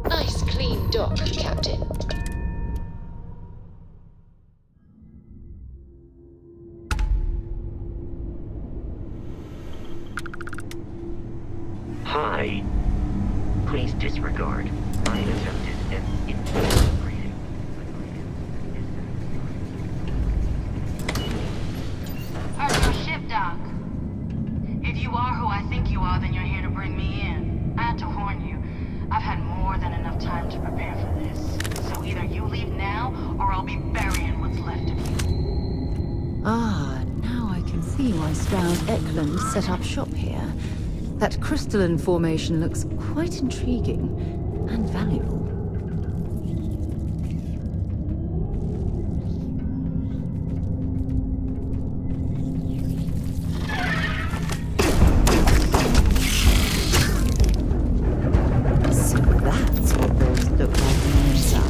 Nice clean dock, Captain. Hi. Please disregard. I attempted an infinite greeting. Heard your ship, Doc. If you are who I think you are, then you're here to bring me in. I had to warn you. I've had more than enough time to prepare for this. So either you leave now, or I'll be burying what's left of you. Ah, now I can see why Stroud Eklund set up shop here. That crystalline formation looks quite intriguing and valuable. So that's what those look like on the inside.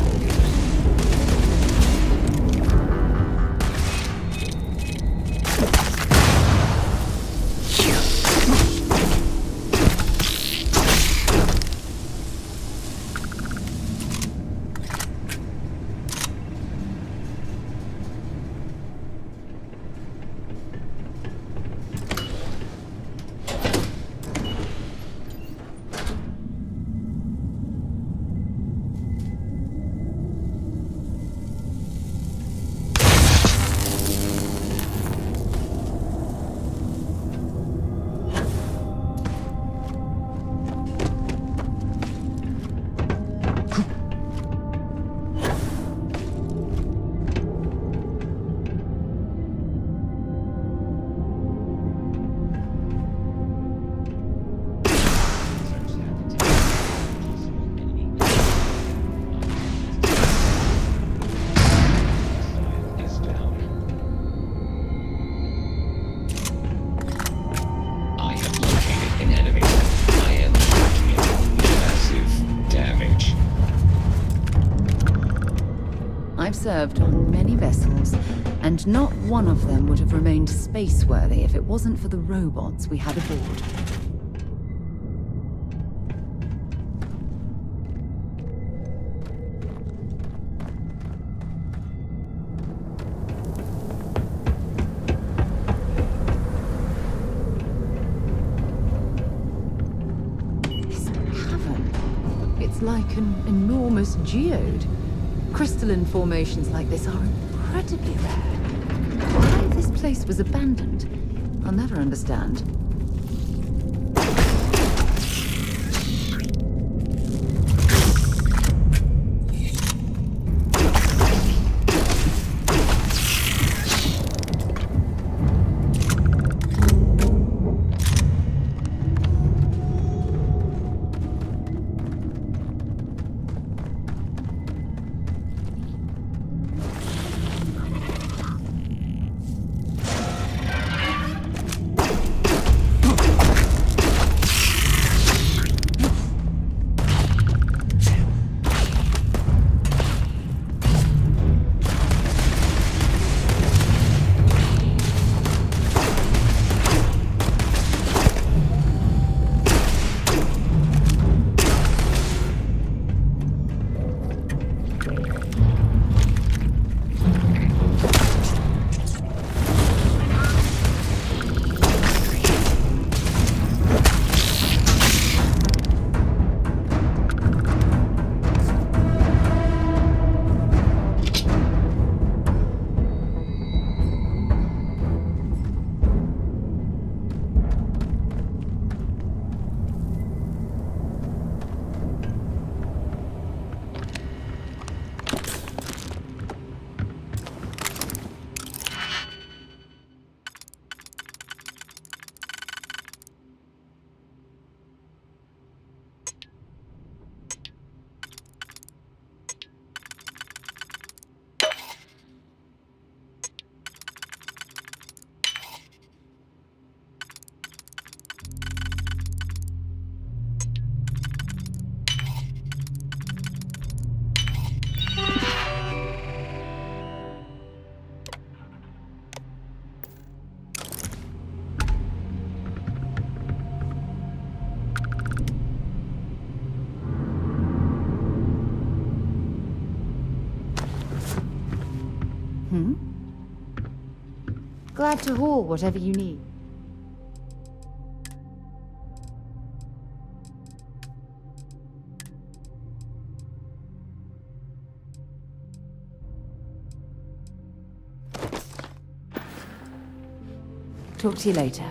I've served on many vessels, and not one of them would have remained space-worthy if it wasn't for the robots we had aboard. This cavern, it's like an enormous geode. Crystalline formations like this are incredibly rare. Why this place was abandoned, I'll never understand. Glad to haul whatever you need. Talk to you later.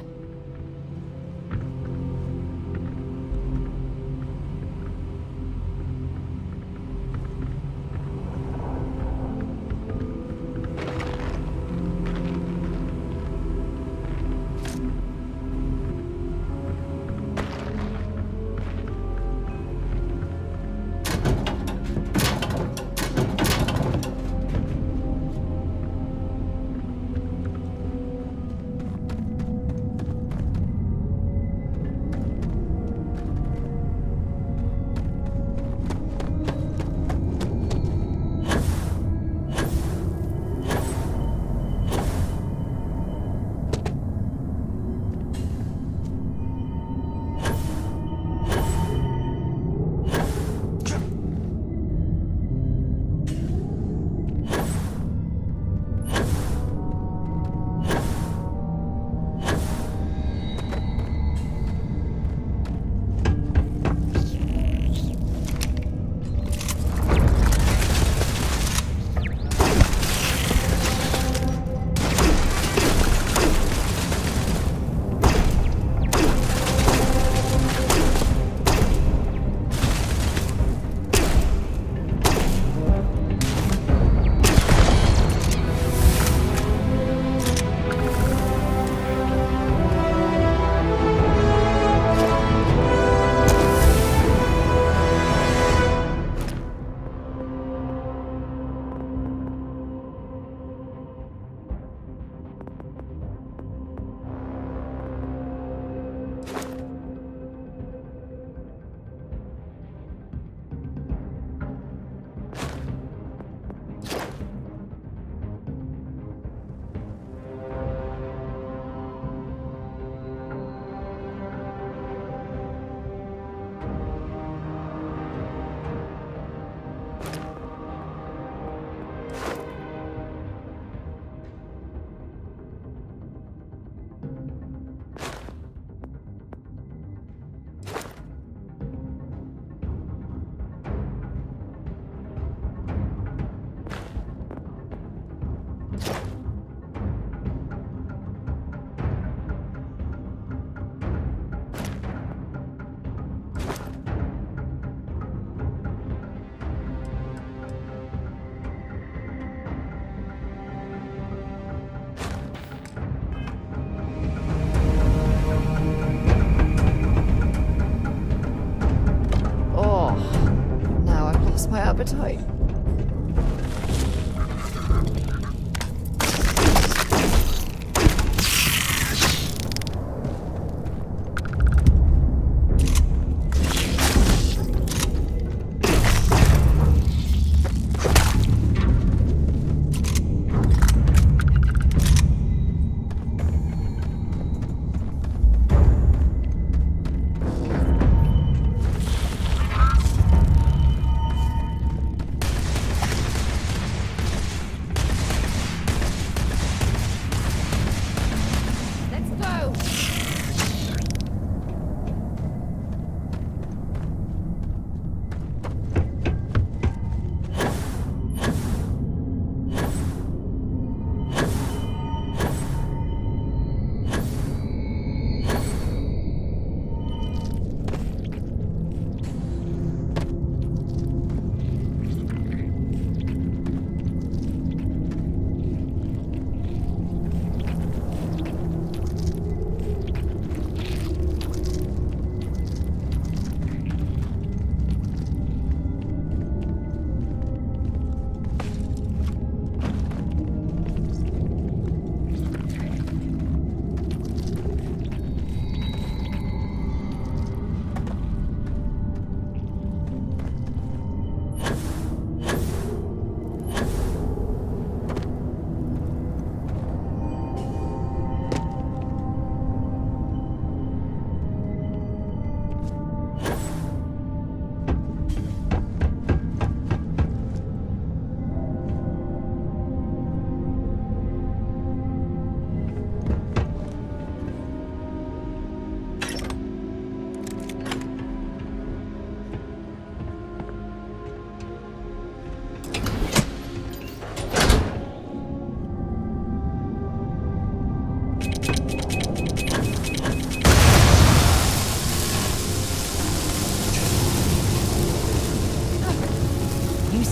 My appetite.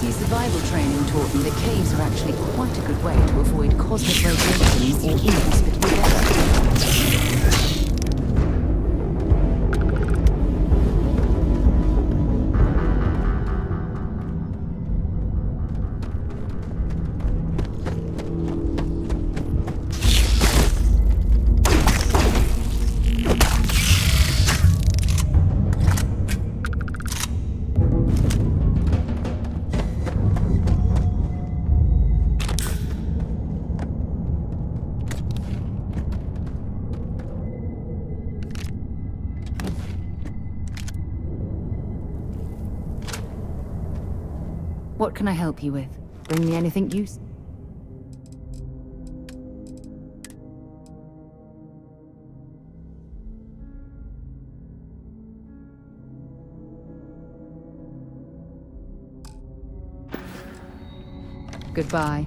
AMD survival training taught me that caves are actually quite a good way to avoid cosmic radiation or inhospitable weather. What can I help you with? Bring me anything useful? Goodbye.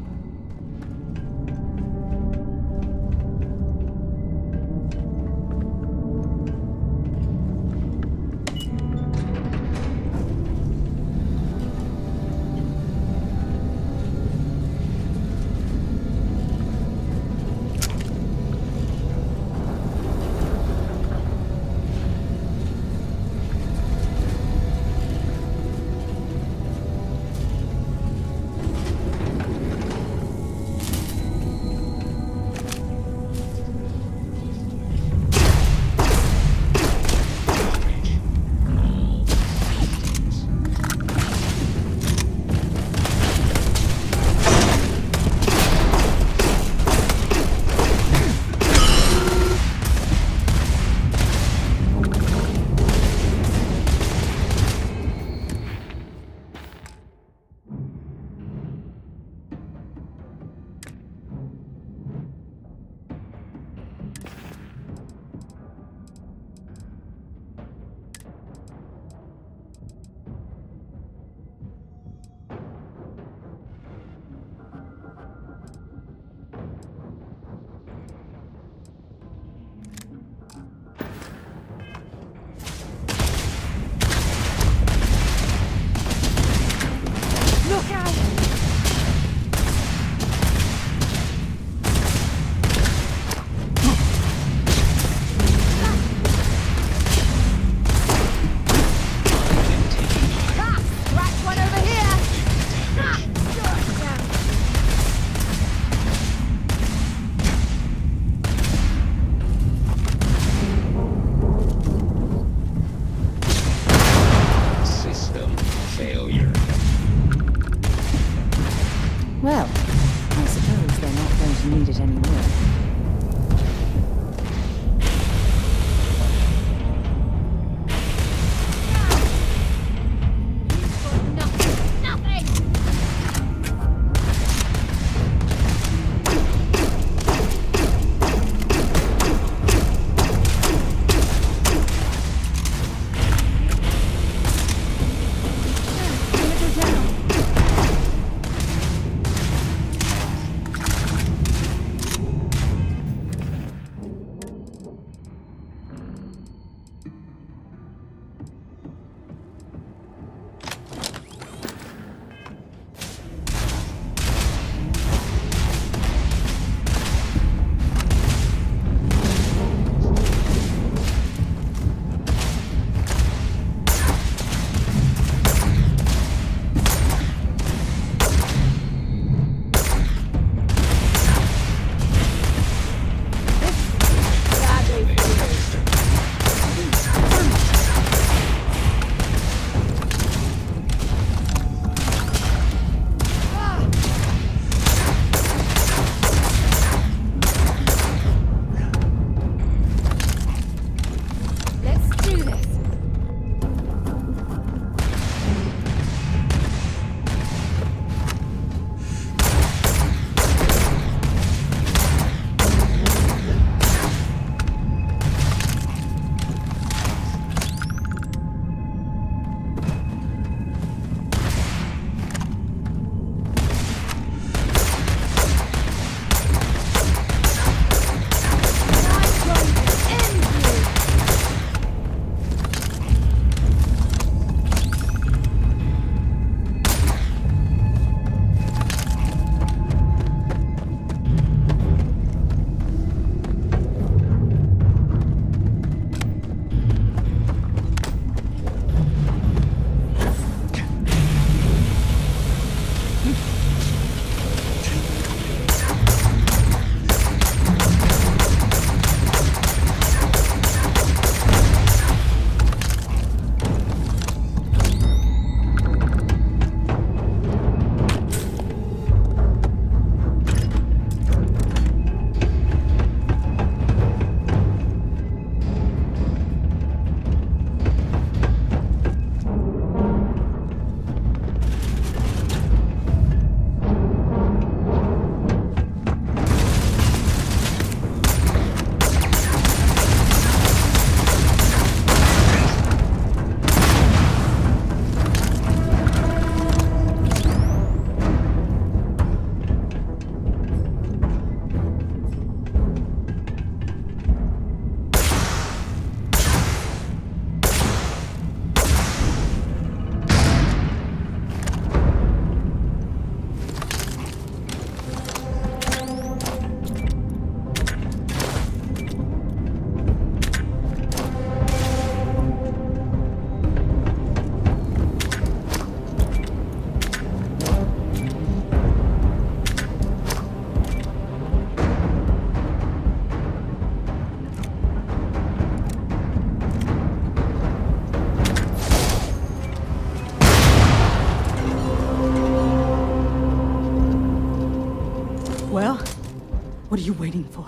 What are you waiting for?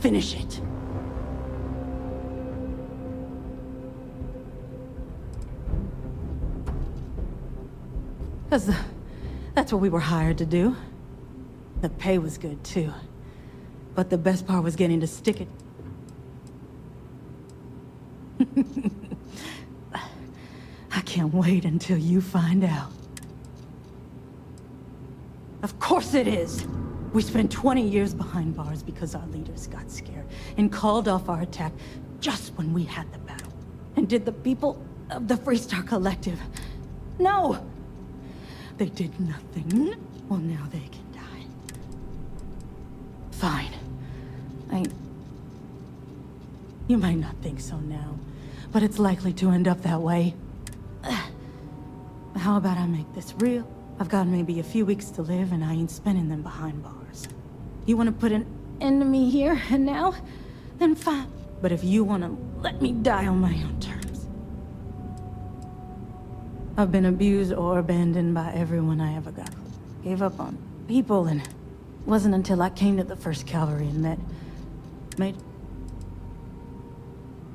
Finish it. Because that's what we were hired to do. The pay was good, too. But the best part was getting to stick it. I can't wait until you find out. Of course it is! We spent 20 years behind bars because our leaders got scared and called off our attack just when we had the battle. And did the people of the Freestar Collective? No! They did nothing. Well, now they can die. Fine. You might not think so now, but it's likely to end up that way. How about I make this real? I've got maybe a few weeks to live, and I ain't spending them behind bars. You want to put an end to me here and now? Then fine. But if you want to let me die on my own terms. I've been abused or abandoned by everyone I ever got. Gave up on people, and it wasn't until I came to the 1st Cavalry and made...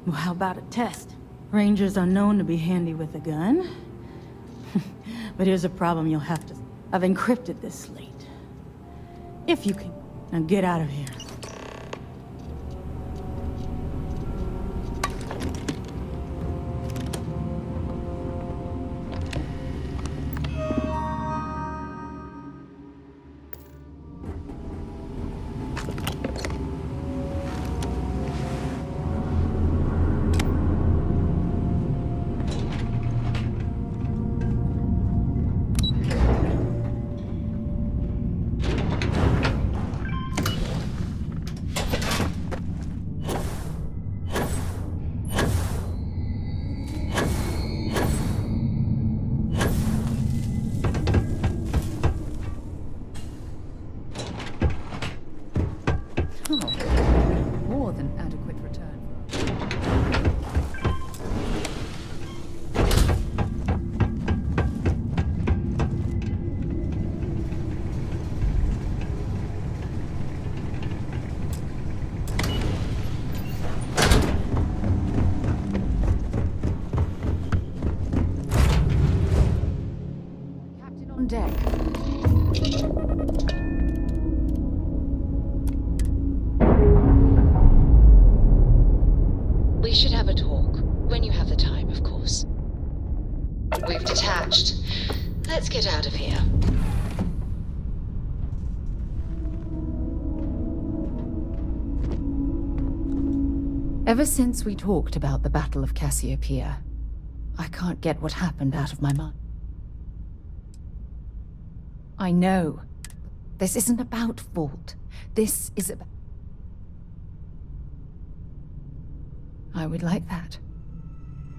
Well, how about a test? Rangers are known to be handy with a gun. But here's a problem you'll have to... I've encrypted this slate. If you can... Now get out of here. More than adequate return. Captain on deck. We should have a talk. When you have the time, of course. We've detached. Let's get out of here. Ever since we talked about the Battle of Cassiopeia, I can't get what happened out of my mind. I know. This isn't about fault. This is about... I would like that.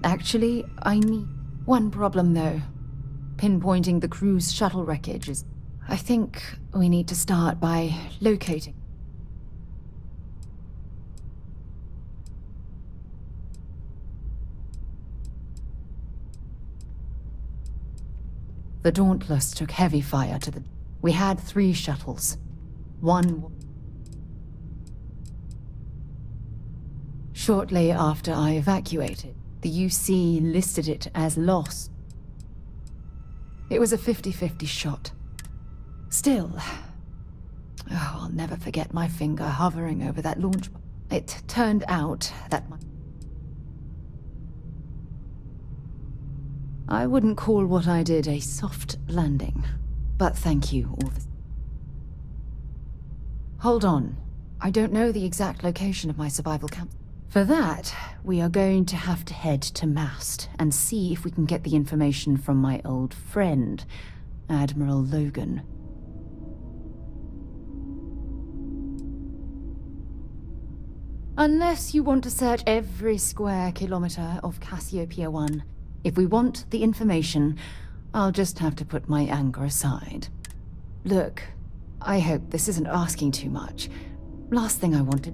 Actually, I need... One problem, though. Pinpointing the crew's shuttle wreckage is... I think we need to start by locating... The Dauntless took heavy fire to the... We had 3 shuttles. One... Shortly after I evacuated, the UC listed it as lost. It was a 50-50 shot. Still... Oh, I'll never forget my finger hovering over that launch... It turned out that my... I wouldn't call what I did a soft landing, but thank you all the... Hold on. I don't know the exact location of my survival camp. For that, we are going to have to head to Mast and see if we can get the information from my old friend, Admiral Logan. Unless you want to search every square kilometer of Cassiopeia 1. If we want the information, I'll just have to put my anger aside. Look, I hope this isn't asking too much. Last thing I wanted...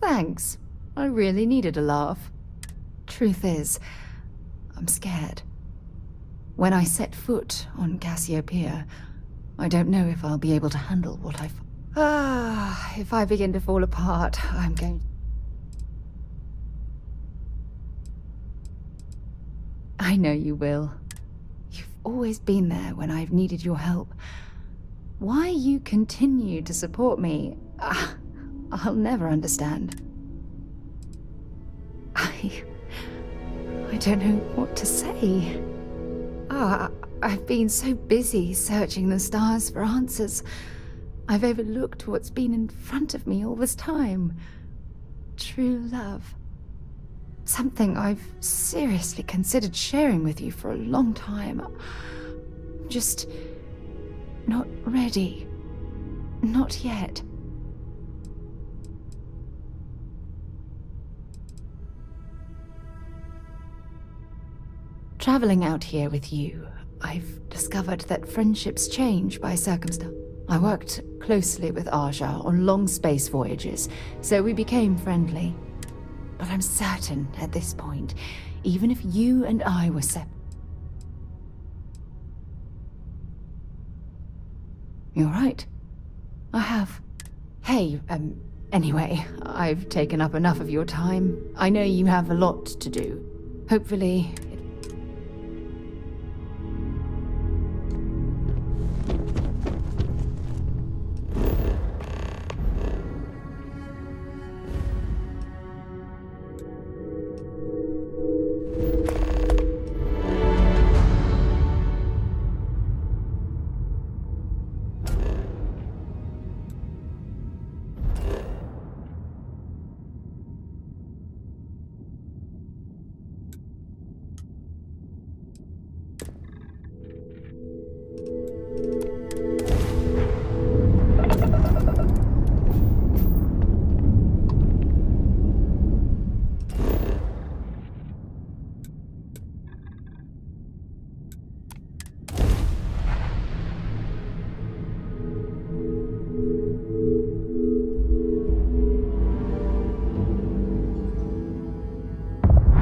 Thanks. I really needed a laugh. Truth is, I'm scared. When I set foot on Cassiopeia, I don't know if I'll be able to handle what if I begin to fall apart, I'm going... I know you will. You've always been there when I've needed your help. Why you continue to support me, I'll never understand. I don't know what to say. I've been so busy searching the stars for answers. I've overlooked what's been in front of me all this time. True love. Something I've seriously considered sharing with you for a long time. Just not ready. Not yet. Traveling out here with you, I've discovered that friendships change by circumstance. I worked closely with Aja on long space voyages, so we became friendly. But I'm certain at this point, even if you and I were separate... You're right. I have. Hey, anyway, I've taken up enough of your time. I know you have a lot to do. Hopefully...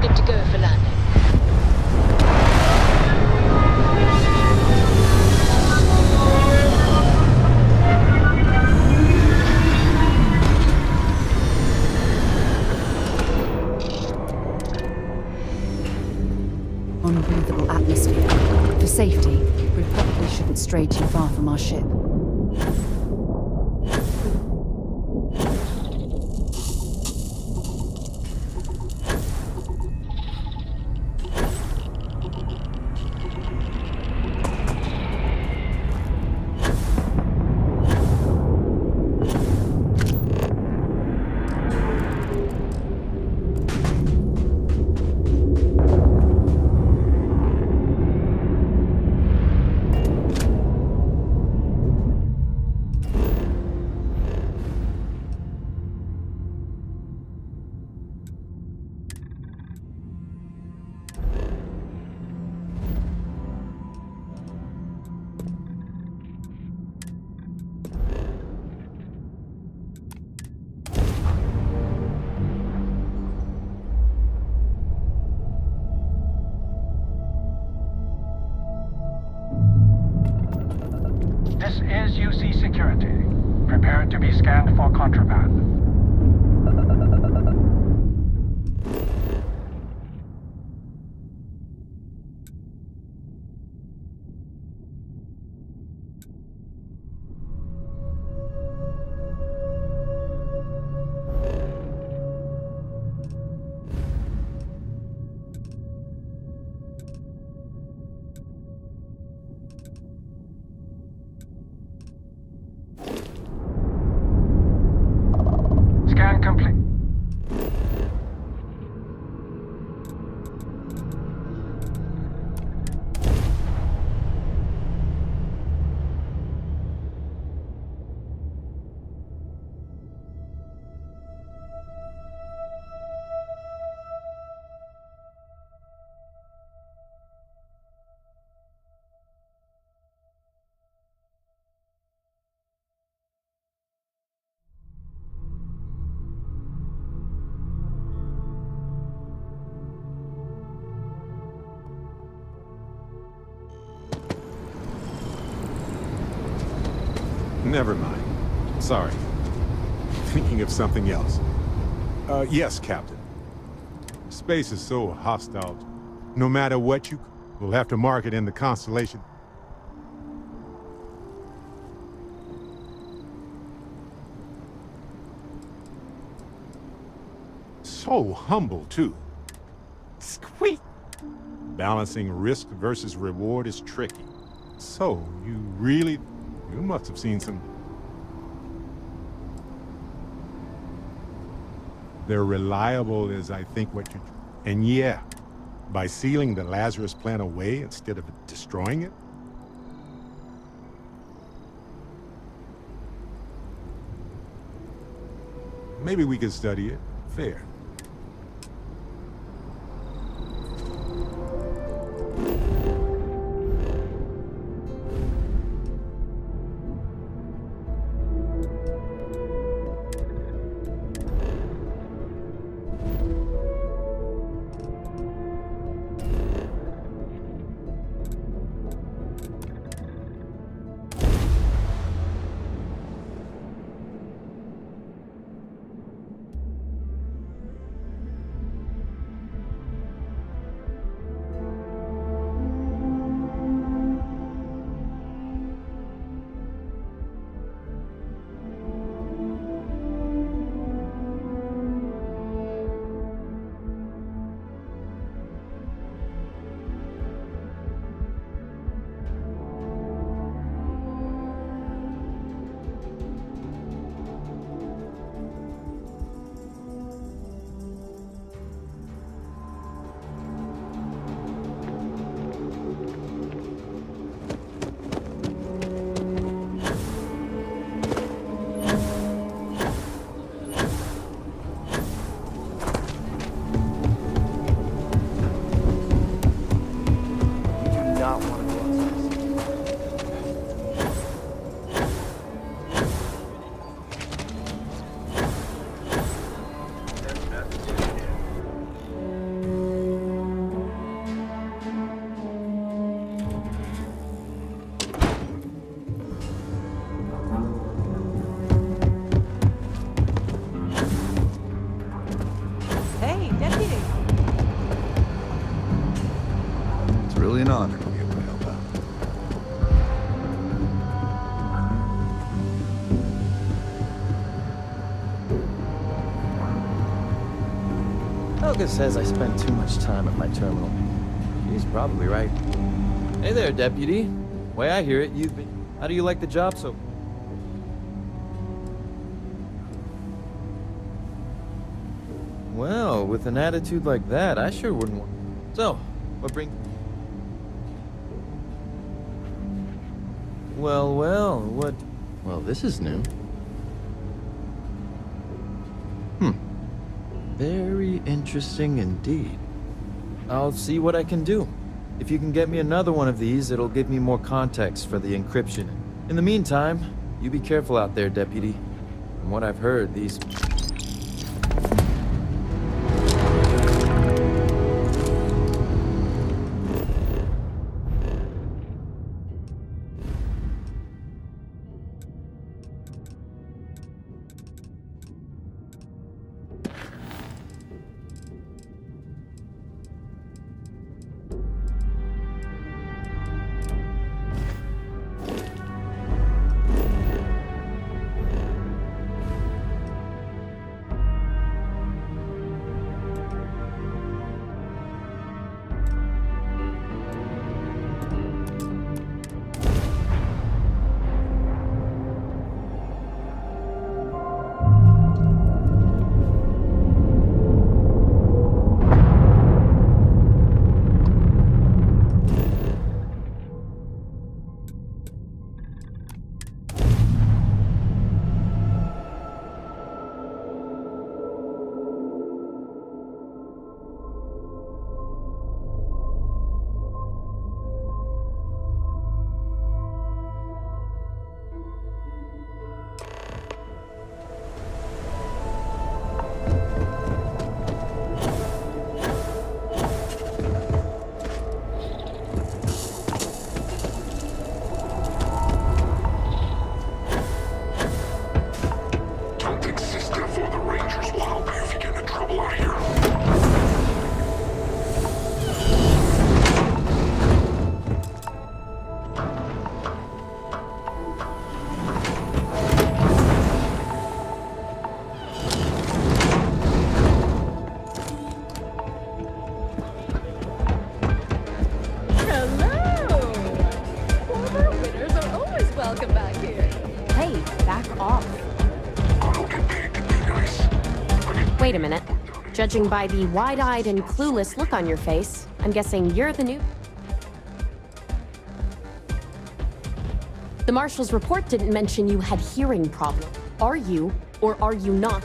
Good to go for landing. Unbreathable atmosphere. For safety, we probably shouldn't stray too far from our ship. This is UC Security. Prepare to be scanned for contraband. Scan complete. Never mind. Sorry. Thinking of something else. Yes, Captain. Space is so hostile. No matter what we'll have to mark it in the constellation. So humble, too. Squeak! Balancing risk versus reward is tricky. So, you must have seen some... They're reliable as I think what you... And yeah, by sealing the Lazarus plant away instead of destroying it? Maybe we could study it. Fair. Really an honor to be able to help out. Helga says I spend too much time at my terminal. She's probably right. Hey there, Deputy. Way I hear it, you've been... How do you like the job so... Well, with an attitude like that, I sure wouldn't want... So, what brings... Well, what... Well, this is new. Very interesting indeed. I'll see what I can do. If you can get me another one of these, it'll give me more context for the encryption. In the meantime, you be careful out there, Deputy. From what I've heard, these... Wait a minute. Judging by the wide-eyed and clueless look on your face, I'm guessing you're the new... The Marshal's report didn't mention you had hearing problems. Are you, or are you not?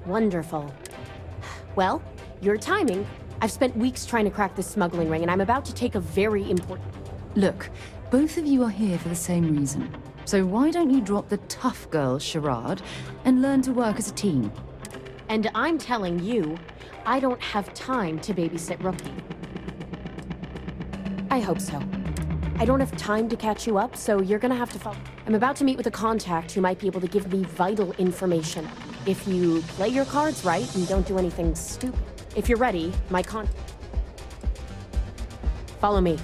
Wonderful. Well, your timing. I've spent weeks trying to crack this smuggling ring, and I'm about to take a very important... Look, both of you are here for the same reason. So why don't you drop the tough girl charade and learn to work as a team? And I'm telling you, I don't have time to babysit Rookie. I hope so. I don't have time to catch you up, so you're gonna have to follow. I'm about to meet with a contact who might be able to give me vital information. If you play your cards right and don't do anything stupid. If you're ready, Follow me.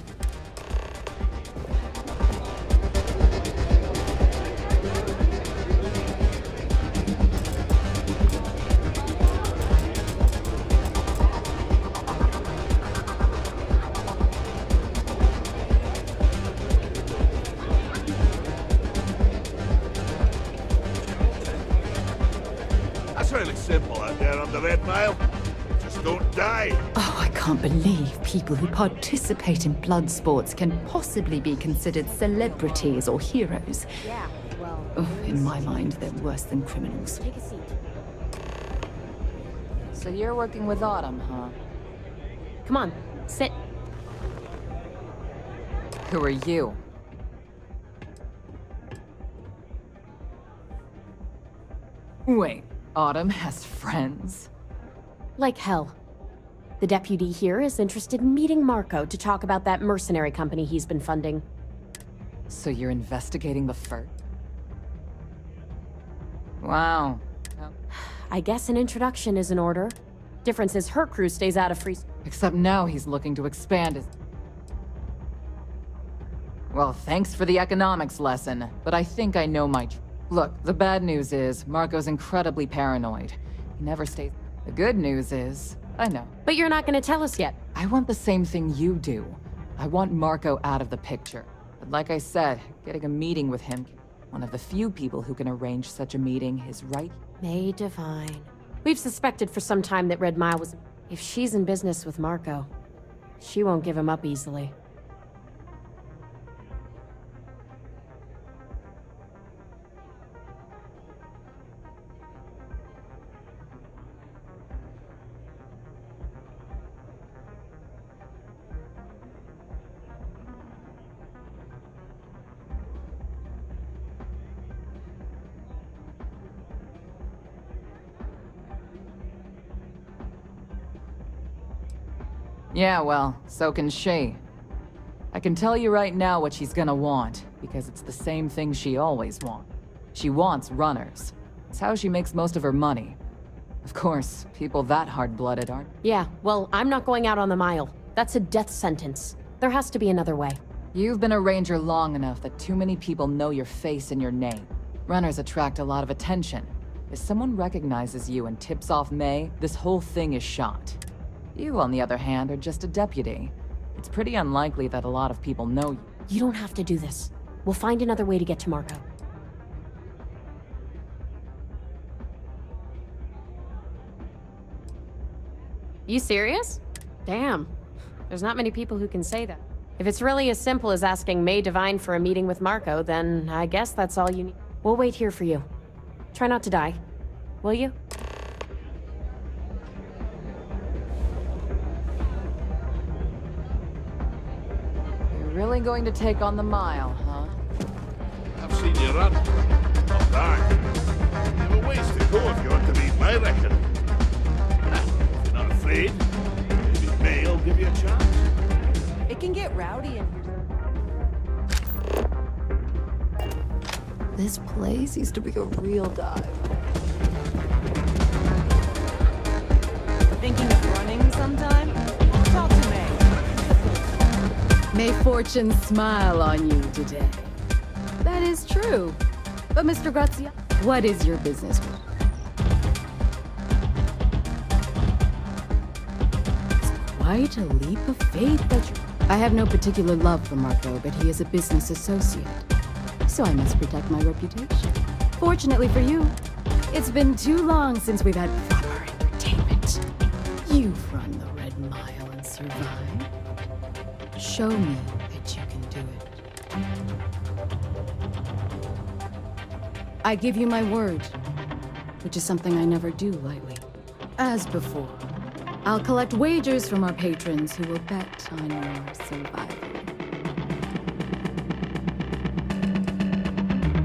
That's really simple out there on the Red Mile. Just don't die. Oh, I can't believe people who participate in blood sports can possibly be considered celebrities or heroes. Yeah, well... Oh, in my mind, they're worse than criminals. Take a seat. So you're working with Autumn, huh? Come on, sit. Who are you? Wait, Autumn has friends? Like hell. The deputy here is interested in meeting Marco to talk about that mercenary company he's been funding. So you're investigating the FERT? Wow. I guess an introduction is in order. Difference is her crew stays out of free... Except now he's looking to expand his... Well, thanks for the economics lesson, but I think I know my... Look, the bad news is, Marco's incredibly paranoid. He never stays... The good news is, I know. But you're not gonna tell us yet. I want the same thing you do. I want Marco out of the picture. But like I said, getting a meeting with him, one of the few people who can arrange such a meeting is right... May Divine. We've suspected for some time that Red Mile was... If she's in business with Marco, she won't give him up easily. Yeah, well, so can she. I can tell you right now what she's gonna want, because it's the same thing she always wants. She wants runners. It's how she makes most of her money. Of course, people that hard-blooded aren't. Yeah, well, I'm not going out on the mile. That's a death sentence. There has to be another way. You've been a ranger long enough that too many people know your face and your name. Runners attract a lot of attention. If someone recognizes you and tips off May, this whole thing is shot. You, on the other hand, are just a deputy. It's pretty unlikely that a lot of people know you. You don't have to do this. We'll find another way to get to Marco. You serious? Damn. There's not many people who can say that. If it's really as simple as asking May Divine for a meeting with Marco, then I guess that's all you need. We'll wait here for you. Try not to die. Will you? You're really going to take on the mile, huh? I've seen you run. Not back. You have a ways to go if you want to beat my record. If you're not afraid, maybe May will give you a chance. It can get rowdy in here. This place used to be a real dive. Thinking of running sometime? Talk to me. May fortune smile on you today. That is true. But Mr. Grazia, what is your business? It's quite a leap of faith that you... I have no particular love for Marco, but he is a business associate. So I must protect my reputation. Fortunately for you, It's been too long since we've had proper entertainment. You've run the Red Mile and survived. Show me that you can do it. I give you my word, which is something I never do lightly. As before, I'll collect wagers from our patrons who will bet on your survival.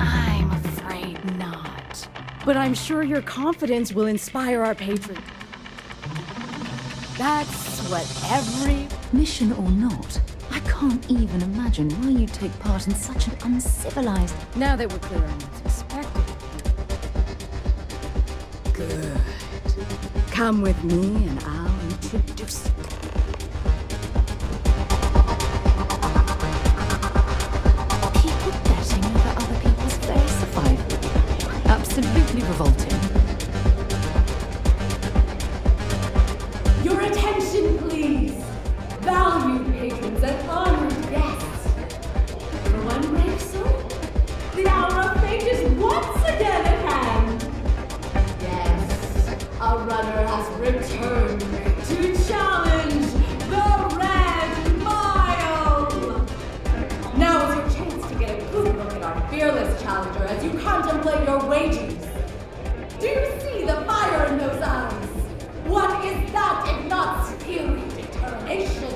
I'm afraid not. But I'm sure your confidence will inspire our patrons. That's what every... Mission or not, I can't even imagine why you take part in such an uncivilized... Now that we're clear on what's expected. Good. Come with me and I'll introduce you. People betting over other people's very survival. Absolutely revolting. Your attention, please! Valued patrons and honored guests! For one brave soul, the hour of fate is once again at hand! Yes, a runner has returned to challenge the Red Mile! Now is your chance to get a good look at our fearless challenger as you contemplate your wagers. Do you see the fire in those eyes? What is that if not skill and determination?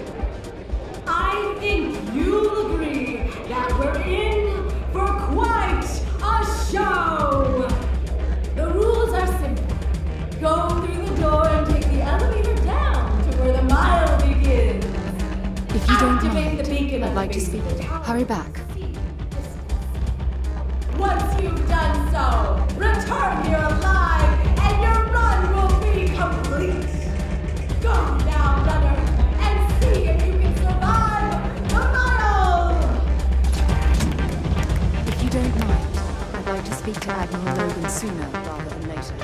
I think you'll agree that we're in for quite a show! The rules are simple. Go through the door and take the elevator down to where the mile begins. If you don't Activate mind, the beacon I'd like to speak. Hurry back. Once you've done so, return here alive, and your run will be complete. Go now, runner, and see if you can survive the mile. If you don't mind, I'd like to speak to Admiral Logan sooner rather than later.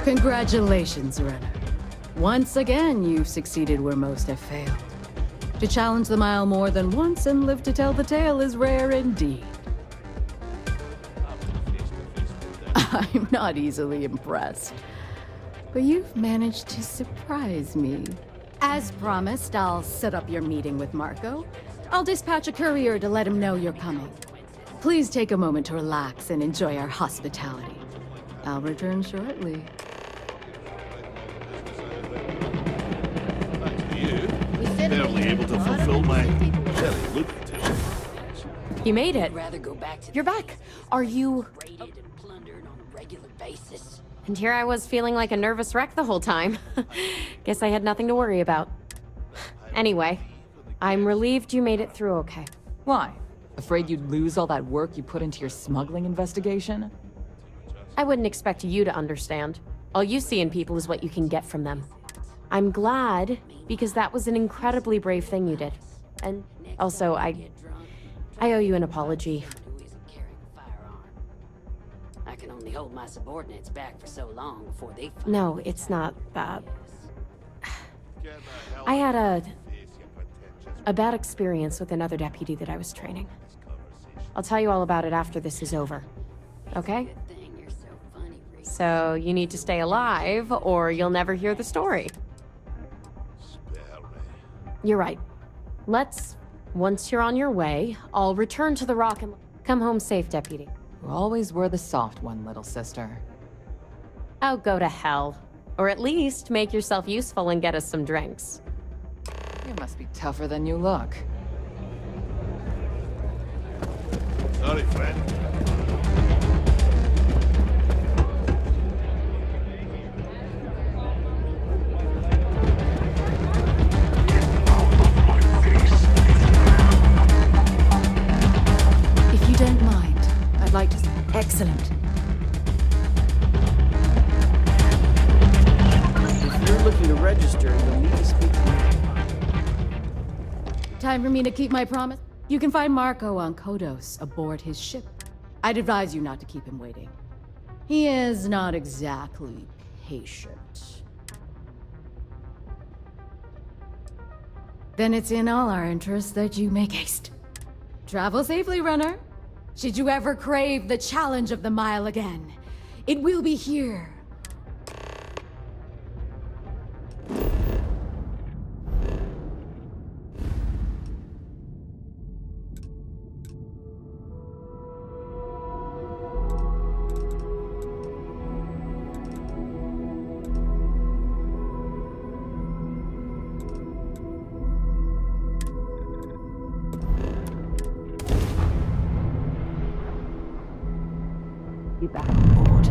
Congratulations, Renner. Once again, you've succeeded where most have failed. To challenge the mile more than once and live to tell the tale is rare indeed. I'm not easily impressed, but you've managed to surprise me. As promised, I'll set up your meeting with Marco. I'll dispatch a courier to let him know you're coming. Please take a moment to relax and enjoy our hospitality. I'll return shortly. Barely able to fulfill my very lucrative. You made it. You're back. Are you... And here I was feeling like a nervous wreck the whole time. Guess I had nothing to worry about. Anyway, I'm relieved you made it through okay. Why? Afraid you'd lose all that work you put into your smuggling investigation? I wouldn't expect you to understand. All you see in people is what you can get from them. I'm glad, because that was an incredibly brave thing you did. And also, I owe you an apology. I can only hold my subordinates back for so long before they find No, it's not that. I had a bad experience with another deputy that I was training. I'll tell you all about it after this is over. Okay? So you need to stay alive, or you'll never hear the story. You're right. Once you're on your way, I'll return to the Rock and come home safe, Deputy. You always were the soft one, little sister. Oh, go to hell. Or at least make yourself useful and get us some drinks. You must be tougher than you look. Sorry, friend. If you don't mind, I'd like to... Excellent. If you're looking to register, you'll need to speak to me. Time for me to keep my promise. You can find Marco on Kodos aboard his ship. I'd advise you not to keep him waiting. He is not exactly patient. Then it's in all our interests that you make haste. Travel safely, runner. Should you ever crave the challenge of the mile again, it will be here. Be back on board.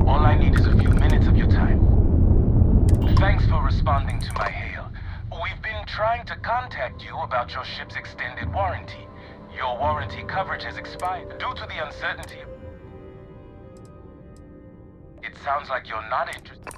All I need is a few minutes of your time. Thanks for responding to my hail. We've been trying to contact you about your ship's extended warranty. Your warranty coverage has expired. Due to the uncertainty, it sounds like you're not interested.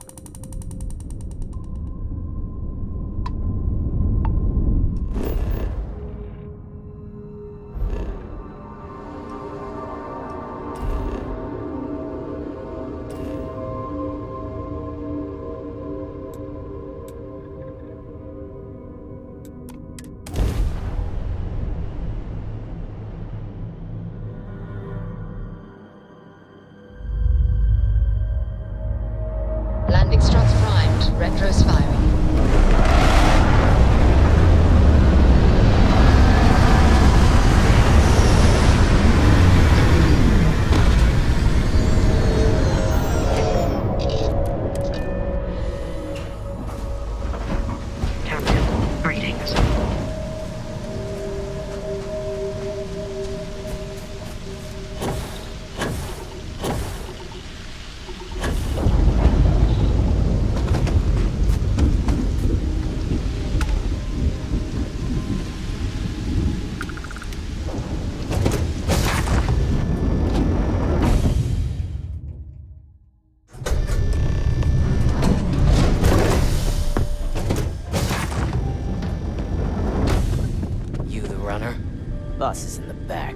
Boss is in the back.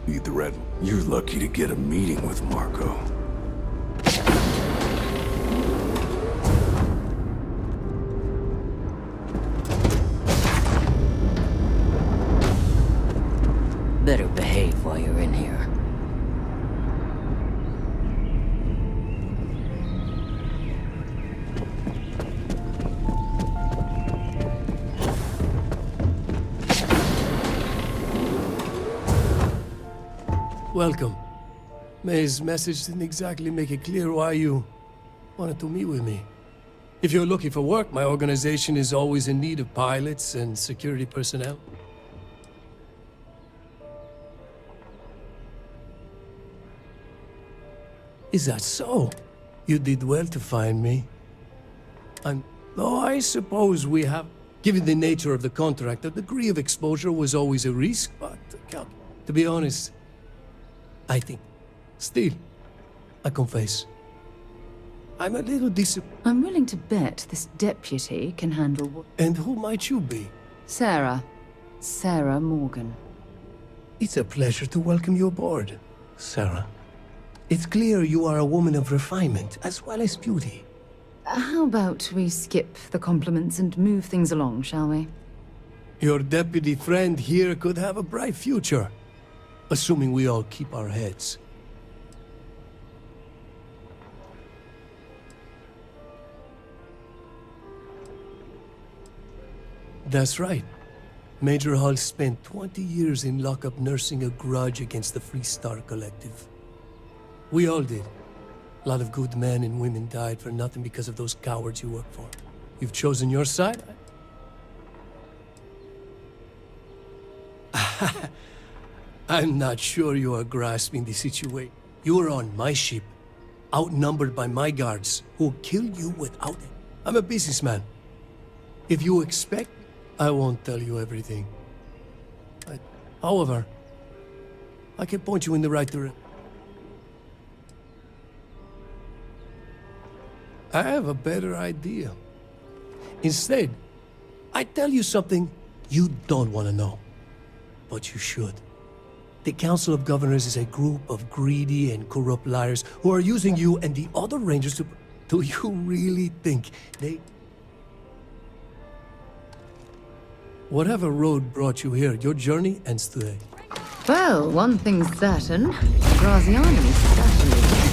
Need the red. You're lucky to get a meeting with Marco. Better behave while you're in here. Welcome. May's message didn't exactly make it clear why you wanted to meet with me. If you're looking for work, my organization is always in need of pilots and security personnel. Is that so? You did well to find me. Though I suppose we have, given the nature of the contract, a degree of exposure was always a risk, but to be honest, I think. Still, I confess, I'm a little disappointed. I'm willing to bet this deputy can handle what... And who might you be? Sarah. Sarah Morgan. It's a pleasure to welcome you aboard, Sarah. It's clear you are a woman of refinement, as well as beauty. How about we skip the compliments and move things along, shall we? Your deputy friend here could have a bright future, assuming we all keep our heads. That's right. Major Hull spent 20 years in lockup nursing a grudge against the Freestar Collective. We all did. A lot of good men and women died for nothing because of those cowards you work for. You've chosen your side? I'm not sure you are grasping the situation. You were on my ship, outnumbered by my guards, who killed you without it. I'm a businessman. If you expect, I won't tell you everything. However, I can point you in the right direction. I have a better idea. Instead, I tell you something you don't want to know, but you should. The Council of Governors is a group of greedy and corrupt liars who are using you and the other Rangers to... Do you really think they... Whatever road brought you here, your journey ends today. Well, one thing's certain. Graziani's certainly dead.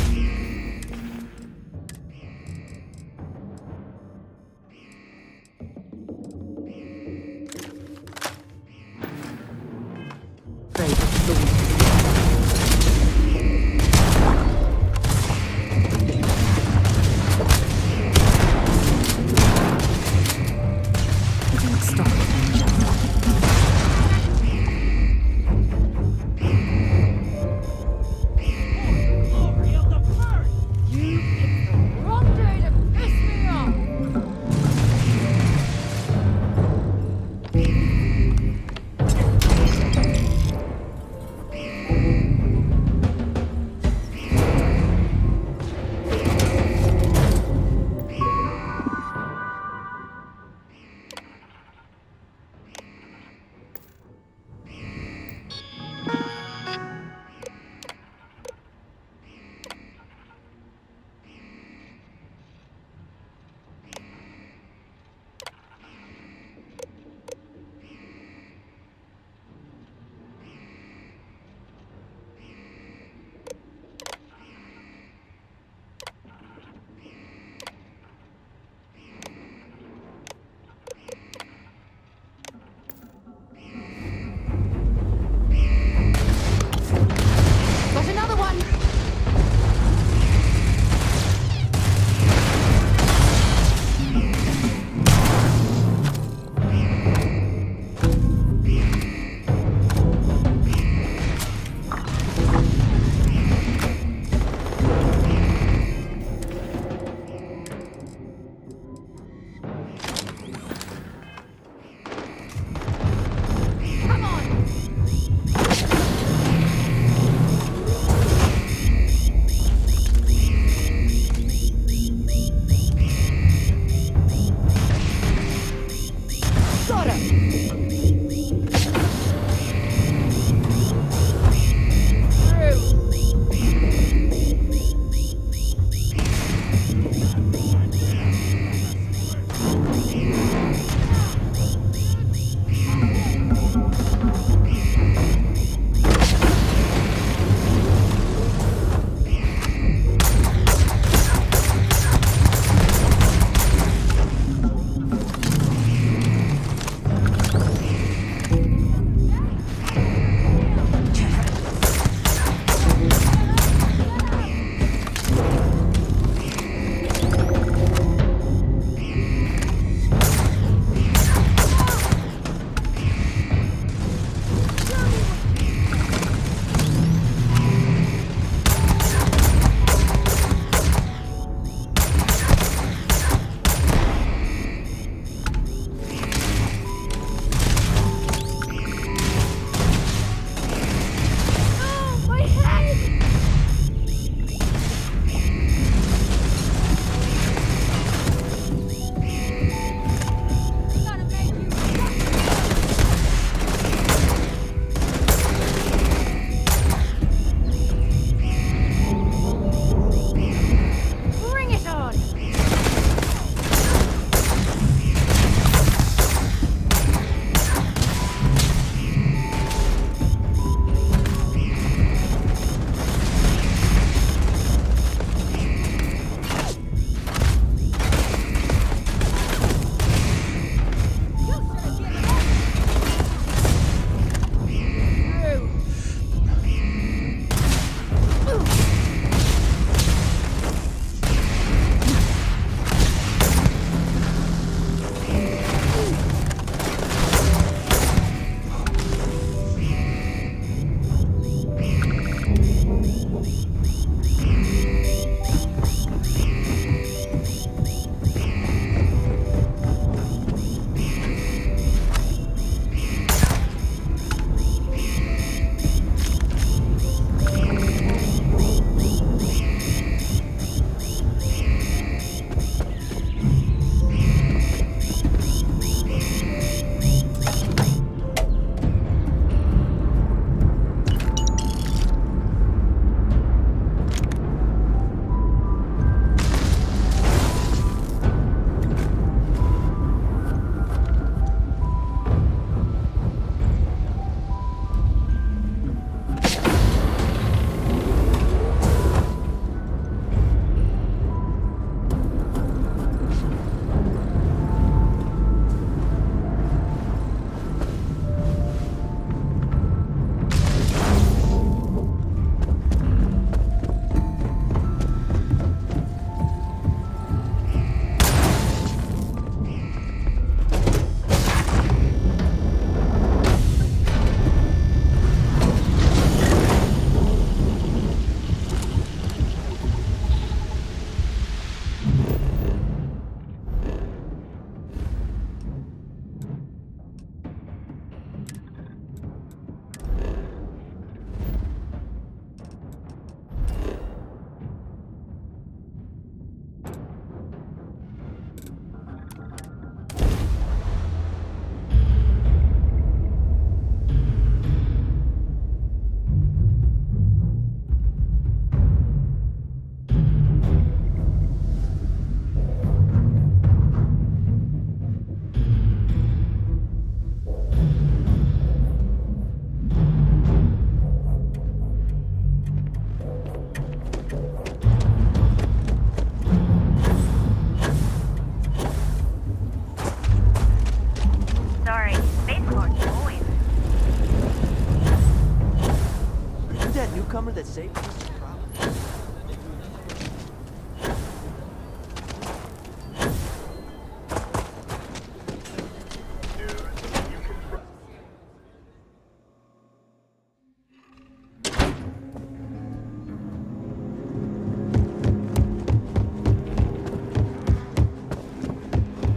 saving us some problems.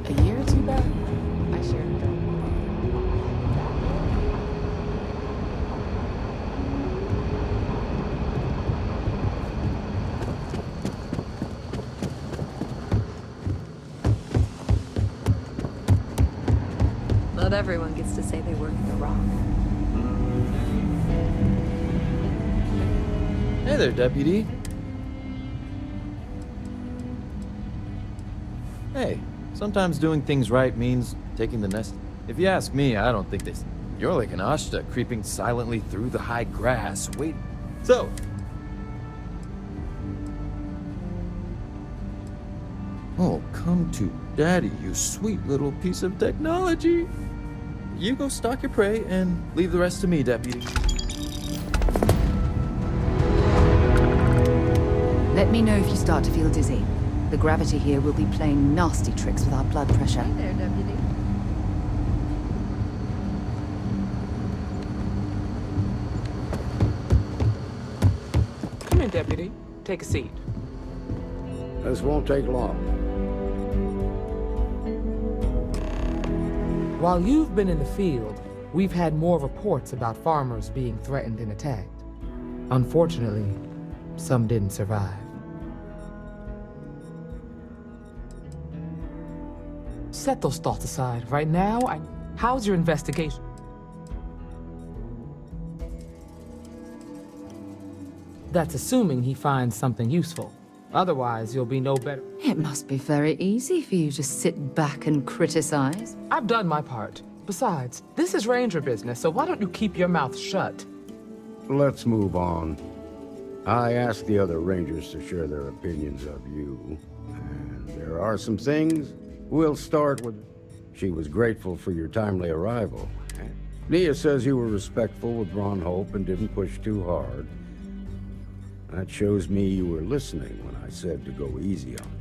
A year or two back, I shared a dorm. Not everyone gets to say they work in the Rock. Hey there, Deputy. Hey, sometimes doing things right means taking the nest. If you ask me, I don't think this. You're like an Ashta creeping silently through the high grass. Wait. So. Oh, come to Daddy, you sweet little piece of technology. You go stalk your prey and leave the rest to me, Deputy. Let me know if you start to feel dizzy. The gravity here will be playing nasty tricks with our blood pressure. Hey there, Deputy. Come in, Deputy. Take a seat. This won't take long. While you've been in the field, we've had more reports about farmers being threatened and attacked. Unfortunately, some didn't survive. Set those thoughts aside. Right now, how's your investigation? That's assuming he finds something useful. Otherwise, you'll be no better. It must be very easy for you to sit back and criticize. I've done my part. Besides, this is Ranger business, so why don't you keep your mouth shut? Let's move on. I asked the other Rangers to share their opinions of you, and there are some things. We'll start with... She was grateful for your timely arrival. Nia says you were respectful with Ron Hope and didn't push too hard. That shows me you were listening when I said to go easy on him.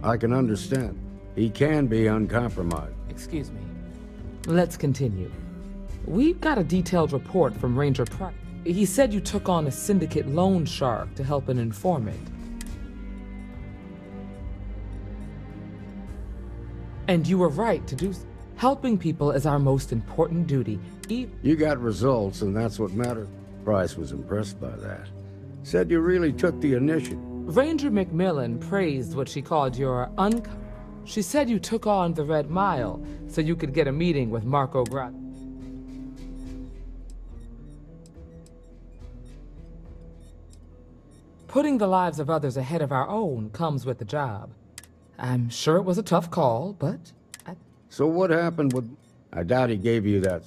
I can understand. He can be uncompromised. Excuse me. Let's continue. We've got a detailed report from Ranger Price. He said you took on a syndicate loan shark to help an informant. And you were right to do so. Helping people is our most important duty. You got results, and that's what mattered. Price was impressed by that. Said you really took the initiative. Ranger McMillan praised what she called your She said you took on the Red Mile so you could get a meeting with Marco Grat. Putting the lives of others ahead of our own comes with the job. I'm sure it was a tough call, but... So what happened with... I doubt he gave you that...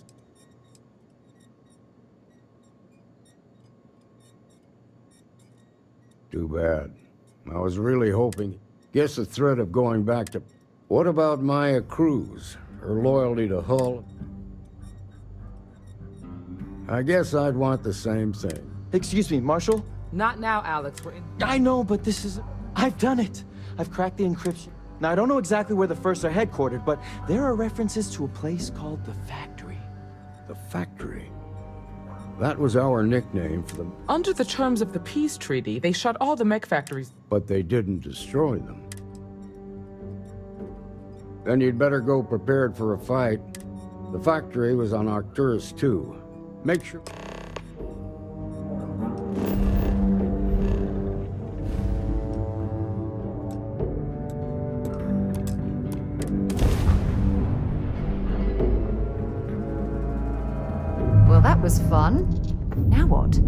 Too bad. I was really hoping... Guess the threat of going back to... What about Maya Cruz? Her loyalty to Hull? I guess I'd want the same thing. Excuse me, Marshal? Not now, Alex. We're in... I know, but this is... I've done it. I've cracked the encryption. Now, I don't know exactly where the First are headquartered, but there are references to a place called the Factory. The Factory? That was our nickname for them. Under the terms of the peace treaty, they shut all the mech factories. But they didn't destroy them. Then you'd better go prepared for a fight. The Factory was on Arcturus 2. Make sure... Well, that was fun. Now what?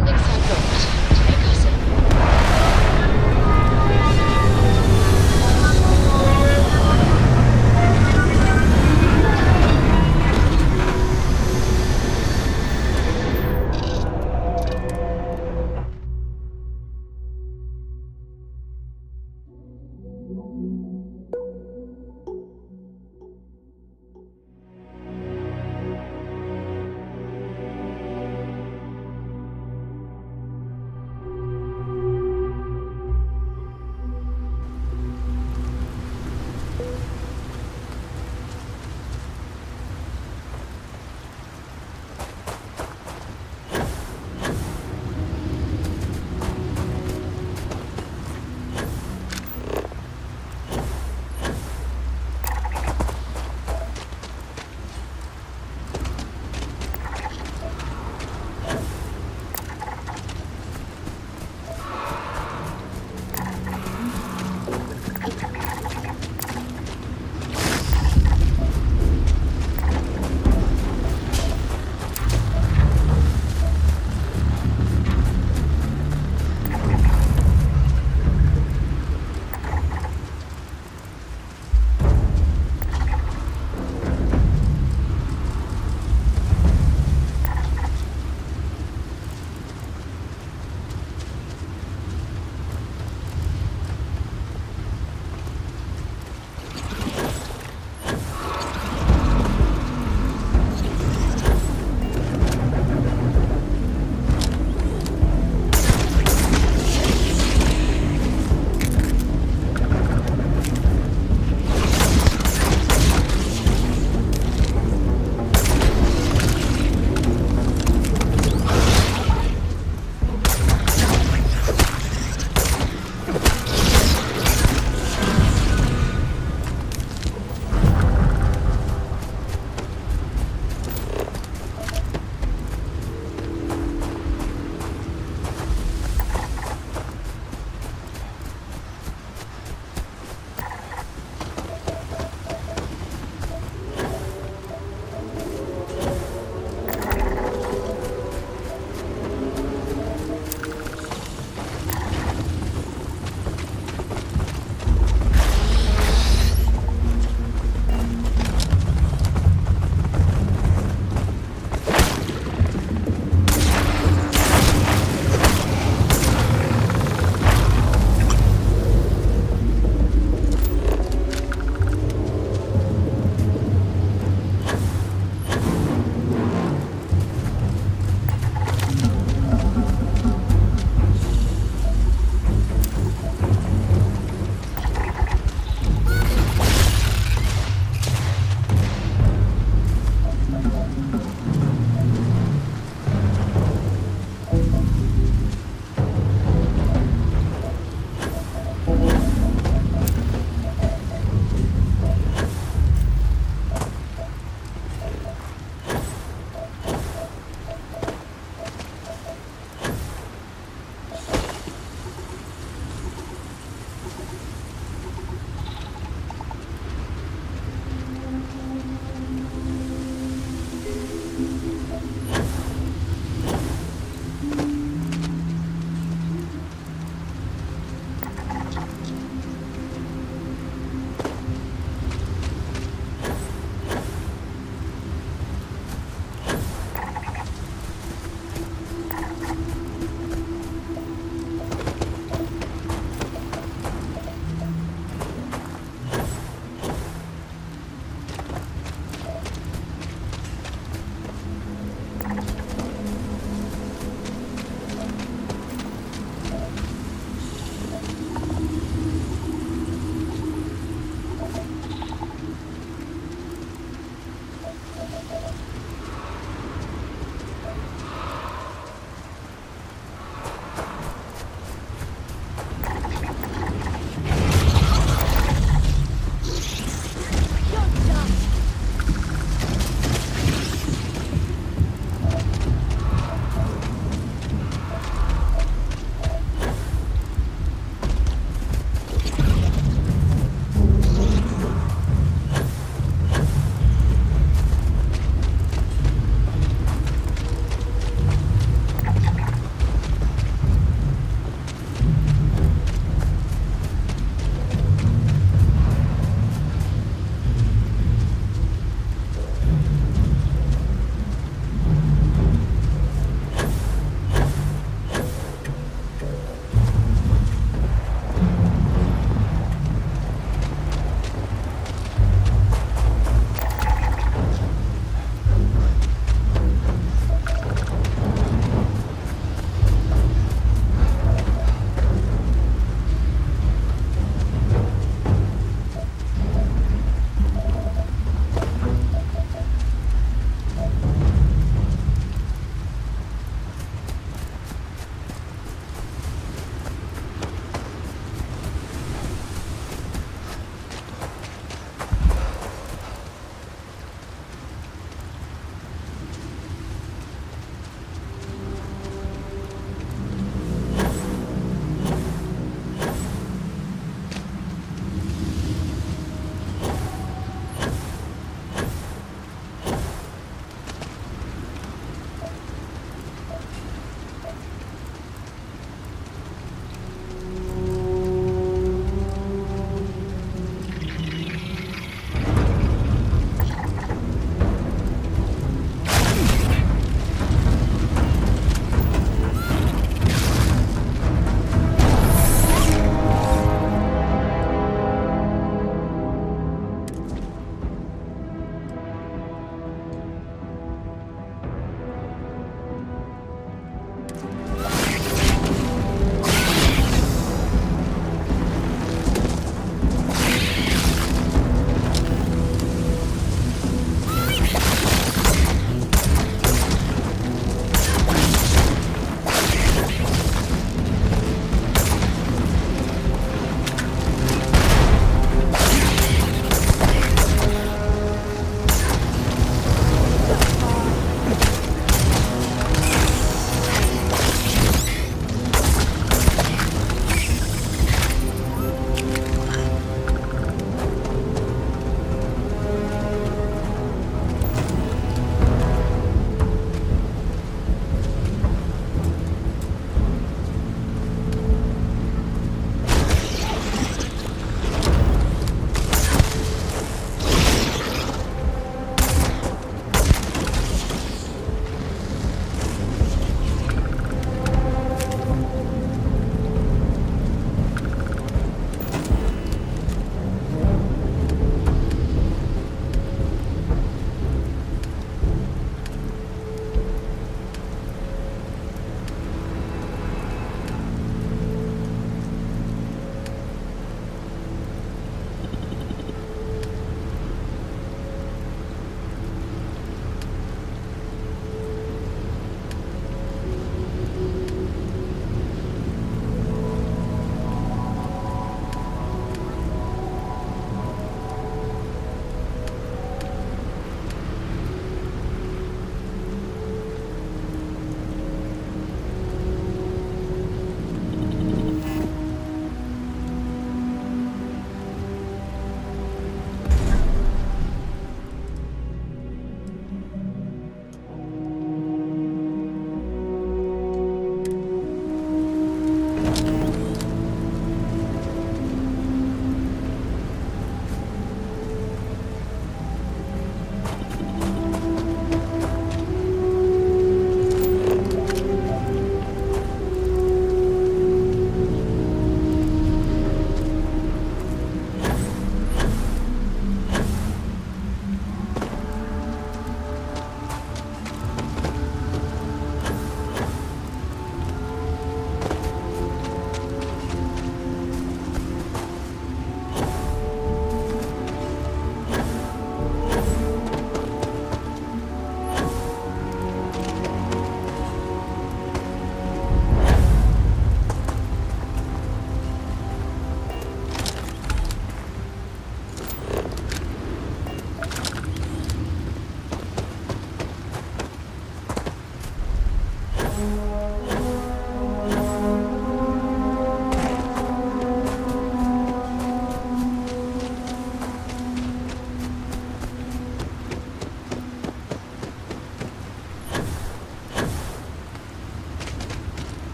Landing site locked. Take us in.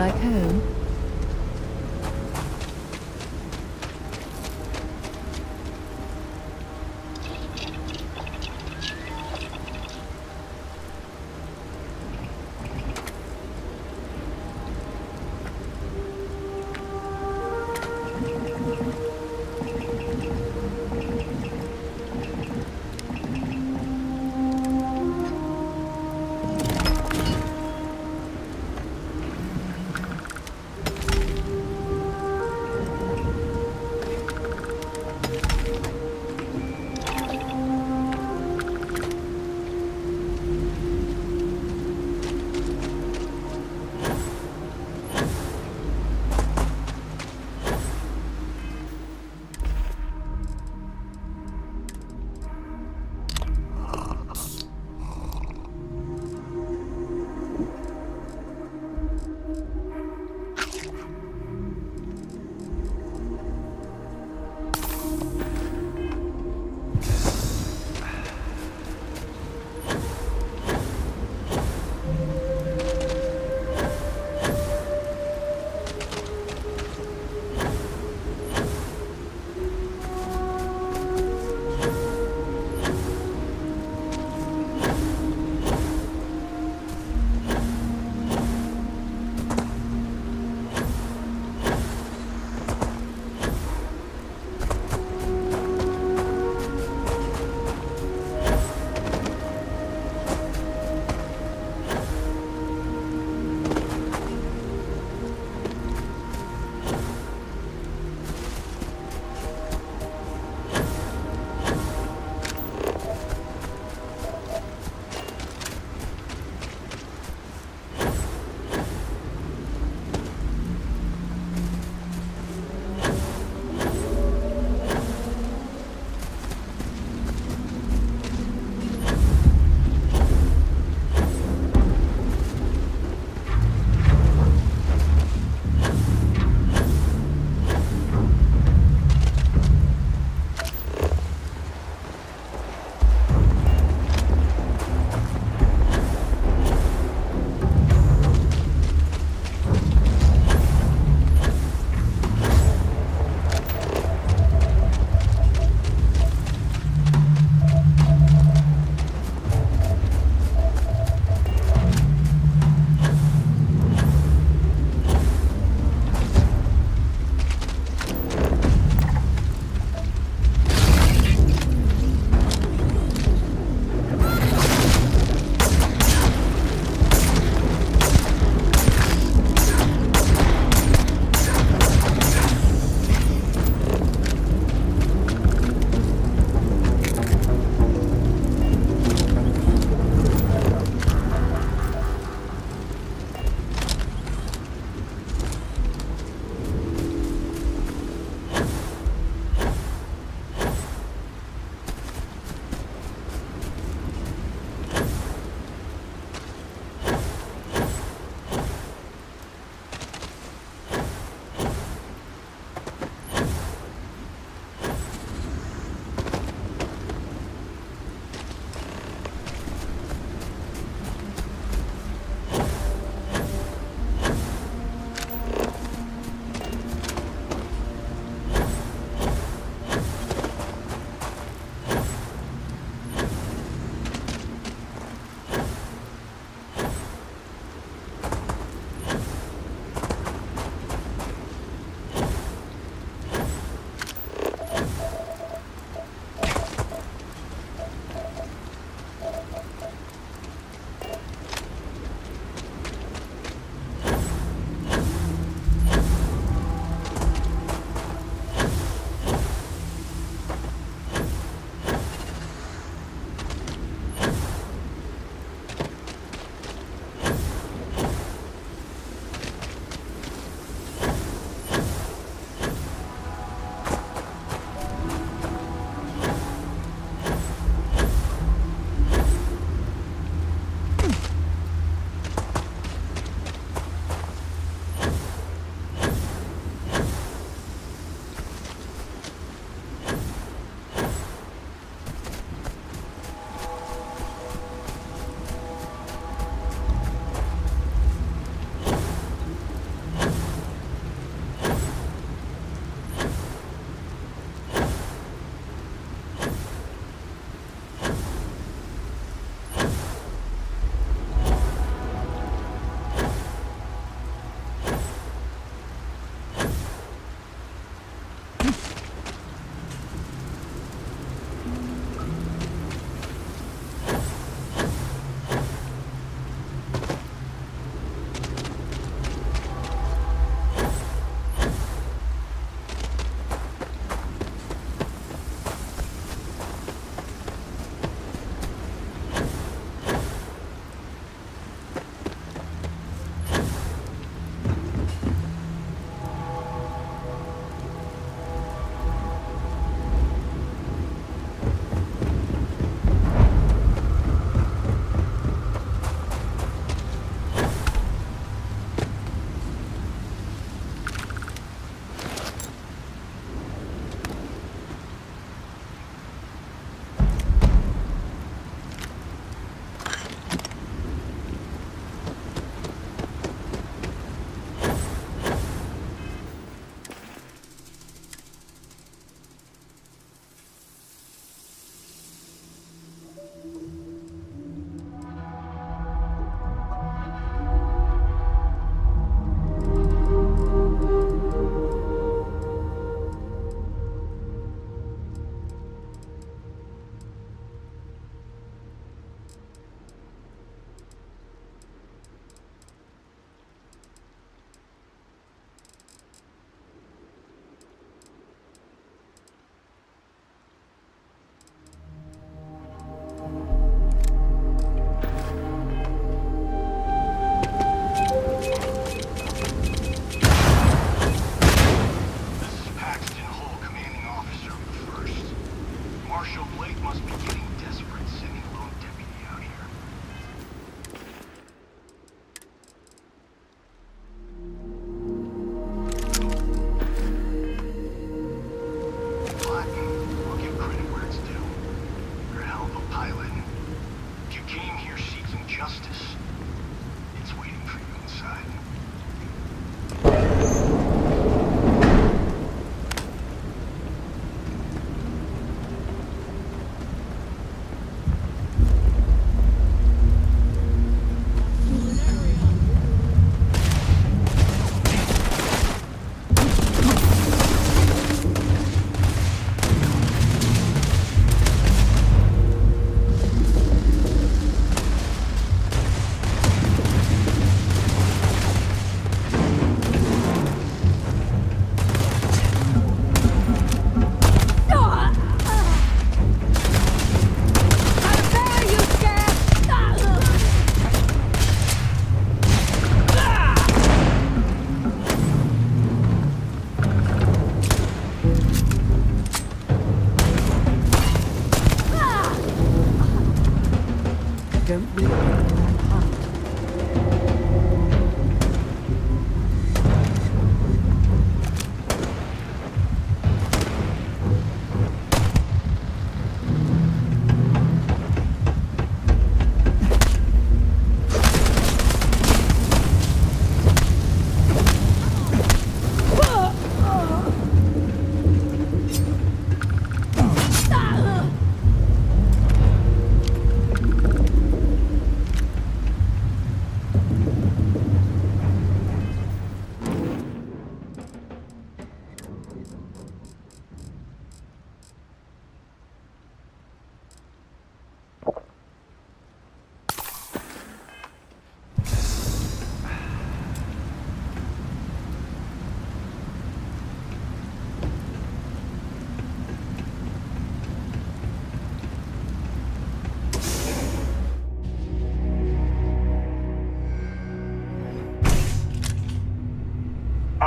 Like home?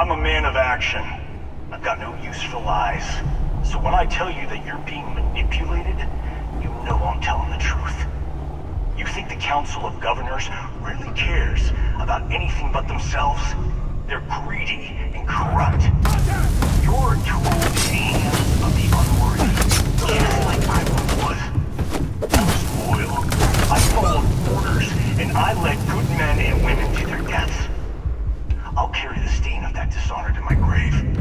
I'm a man of action. I've got no use for lies. So when I tell you that you're being manipulated, you know I'm telling the truth. You think the Council of Governors really cares about anything but themselves? They're greedy and corrupt. You're a tool in the hands of the unworthy, just like I once was. I was loyal. I followed orders, and I led good men and women to their deaths. I'll carry the stain of that dishonor to my grave.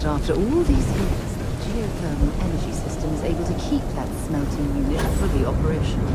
after all these years, the geothermal energy system is able to keep that smelting unit fully operational.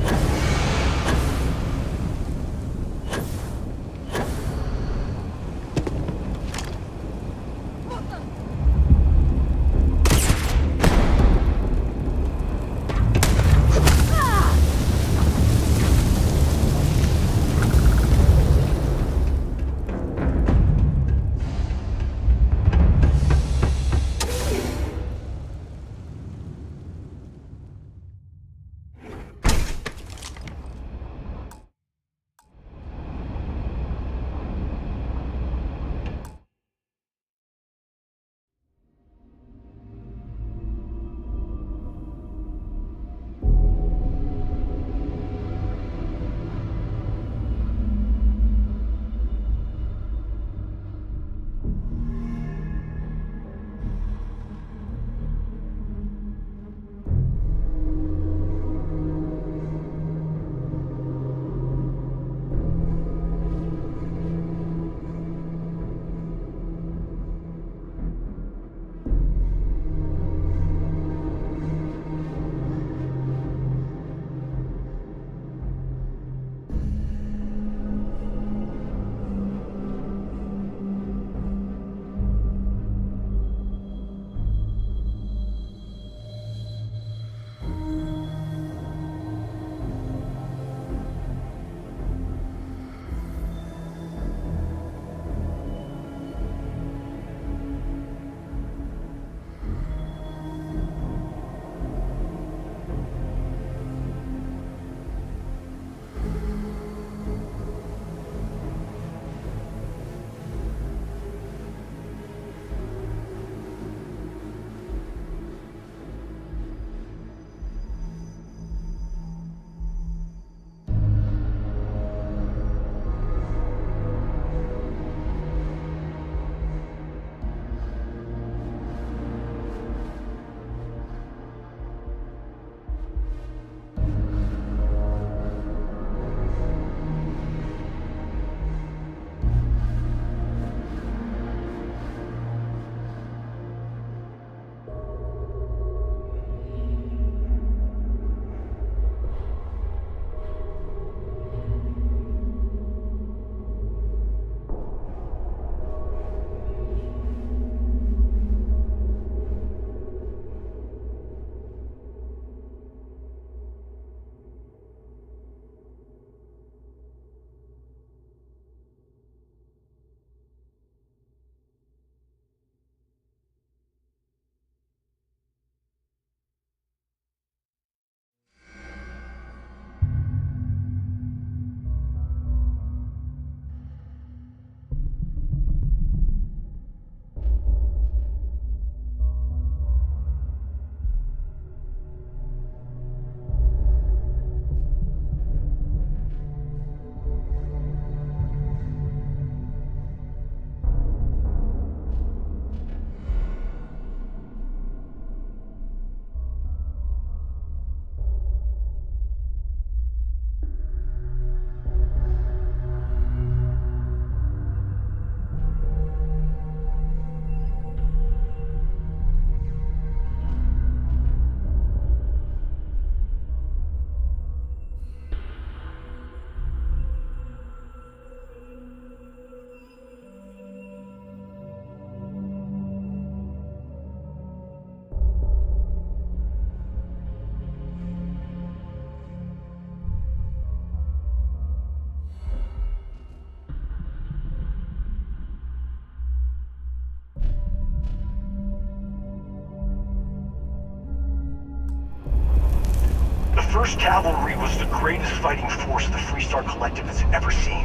First Cavalry was the greatest fighting force the Freestar Collective has ever seen.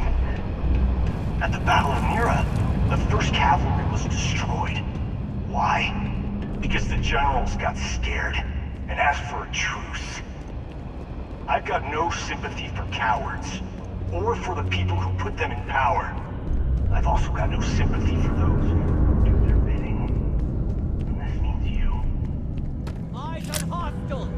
At the Battle of Mira, the First Cavalry was destroyed. Why? Because the generals got scared and asked for a truce. I've got no sympathy for cowards, or for the people who put them in power. I've also got no sympathy for those who do their bidding. And this means you. Eyes on hostile!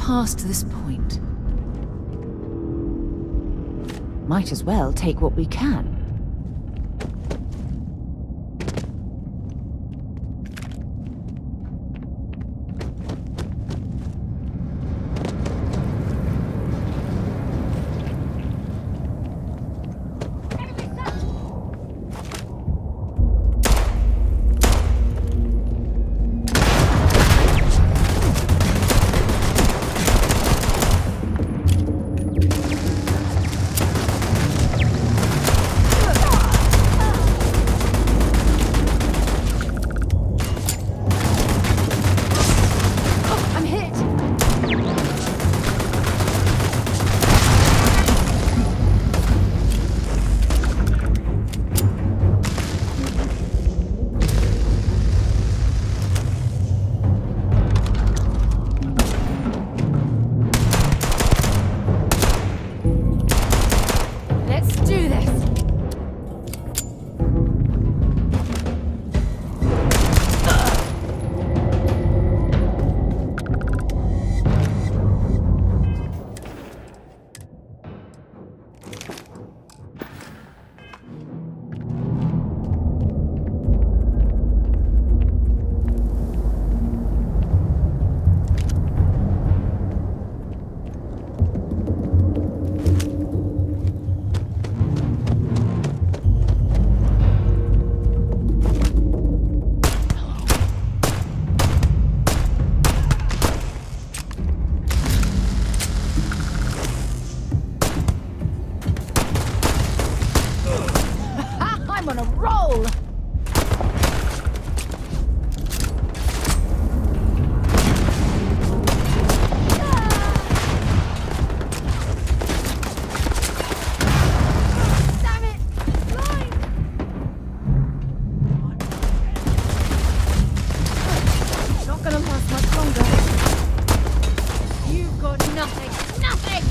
past this point. Might as well take what we can. I'm on a roll! Not gonna last much longer. You've got nothing. Nothing!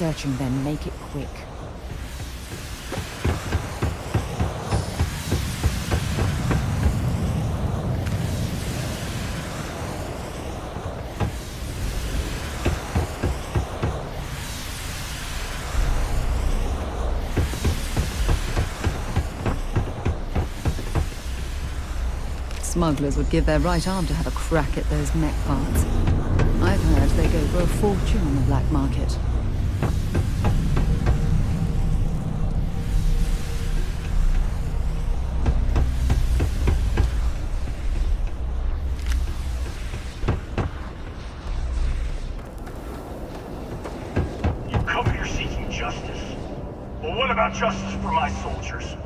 searching, then make it quick. Smugglers would give their right arm to have a crack at those mech parts. I've heard they go for a fortune on the black market. You come here seeking justice. Well, what about justice for my soldiers?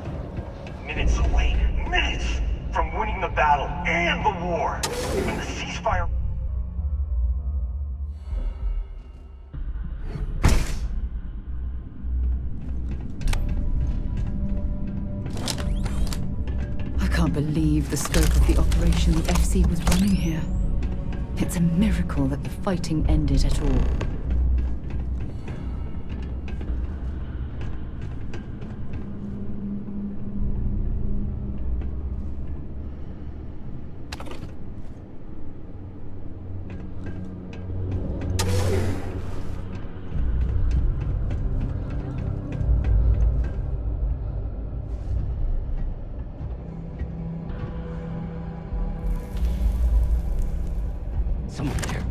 Minutes away, minutes from winning the battle and the war. When the ceasefire... I can't believe the scope of the operation the FC was running here. It's a miracle that the fighting ended at all. Someone there.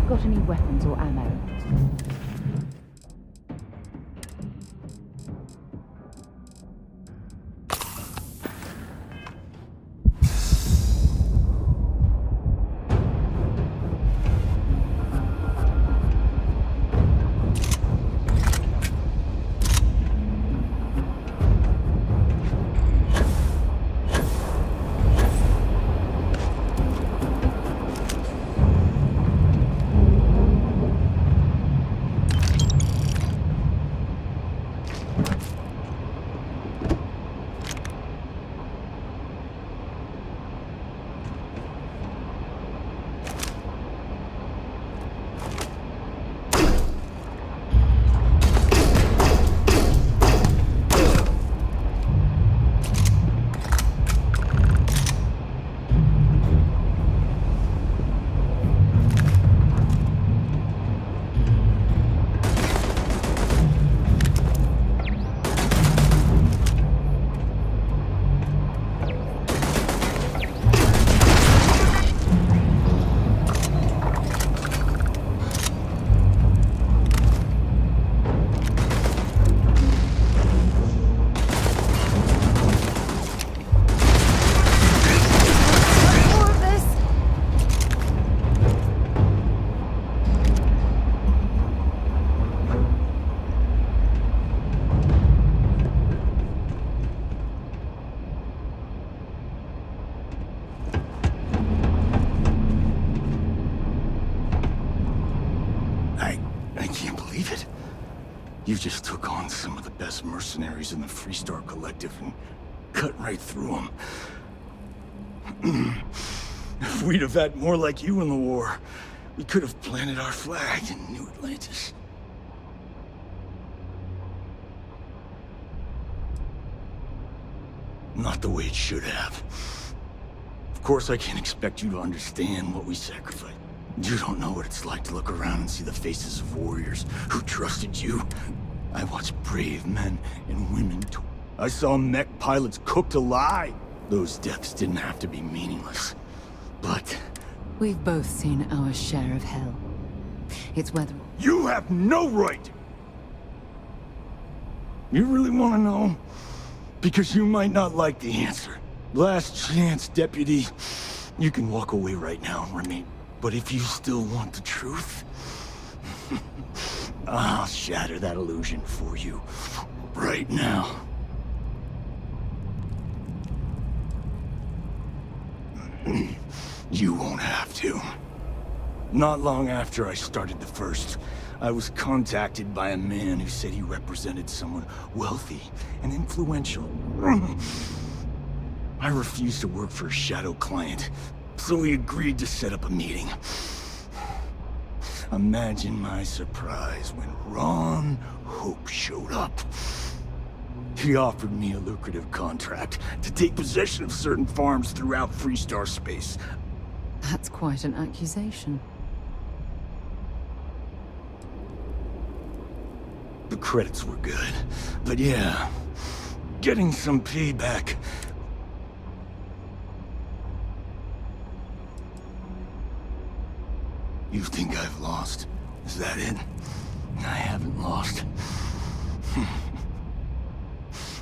got any weapons or ammo? You just took on some of the best mercenaries in the Freestar Collective and cut right through them. If we'd have had more like you in the war, we could have planted our flag in New Atlantis. Not the way it should have. Of course, I can't expect you to understand what we sacrificed. You don't know what it's like to look around and see the faces of warriors who trusted you. I watched brave men and women. I saw mech pilots cooked alive. Those deaths didn't have to be meaningless. But... we've both seen our share of hell. It's whether... You have no right! You really want to know? Because you might not like the answer. Last chance, Deputy. You can walk away right now and remain. But if you still want the truth, I'll shatter that illusion for you right now. You won't have to. Not long after I started the First, I was contacted by a man who said he represented someone wealthy and influential. I refused to work for a shadow client, so he agreed to set up a meeting. Imagine my surprise when Ron Hope showed up. He offered me a lucrative contract to take possession of certain farms throughout Freestar space. That's quite an accusation. The credits were good, but yeah, getting some payback. You think I've lost? Is that it? I haven't lost.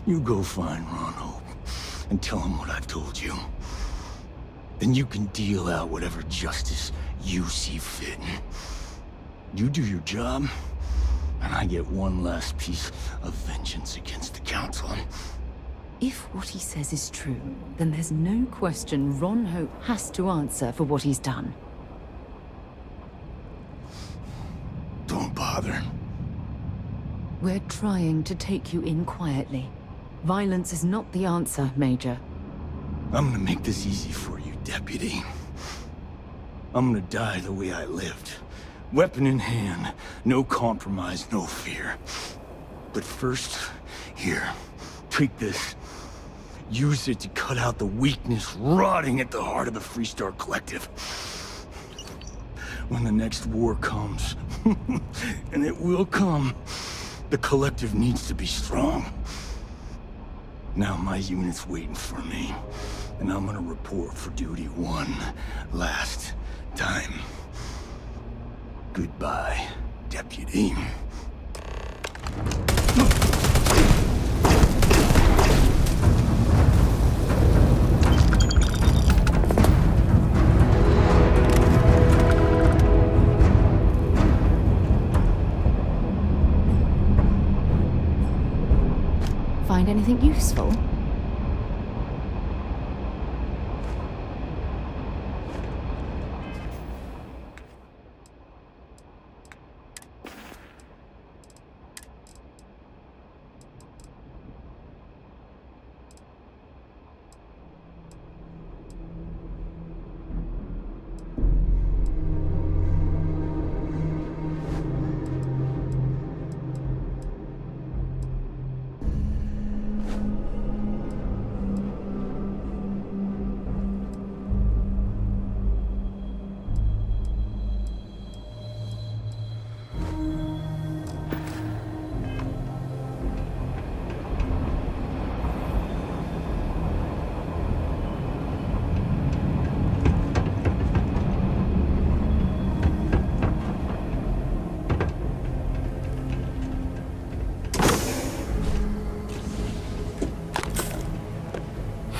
You go find Ron Hope and tell him what I've told you. Then you can deal out whatever justice you see fit. You do your job, and I get one last piece of vengeance against the Council. If what he says is true, then there's no question Ron Hope has to answer for what he's done. Don't bother. We're trying to take you in quietly. Violence is not the answer, Major. I'm gonna make this easy for you, Deputy. I'm gonna die the way I lived. Weapon in hand, no compromise, no fear. But first, here, take this. Use it to cut out the weakness rotting at the heart of the Freestar Collective. When the next war comes, and it will come, the Collective needs to be strong. Now my unit's waiting for me, and I'm gonna report for duty one last time. Goodbye, deputy. Find anything useful?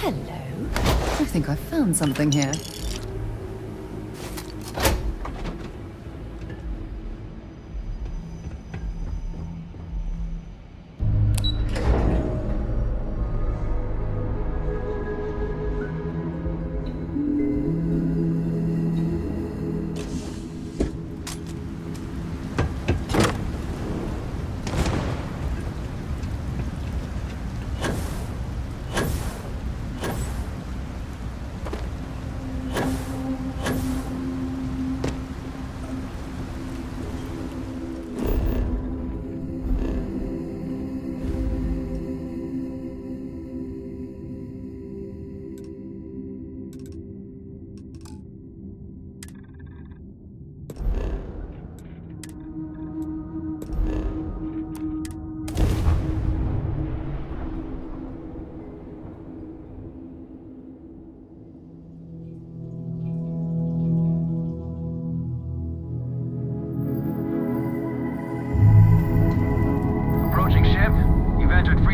Hello. I think I found something here.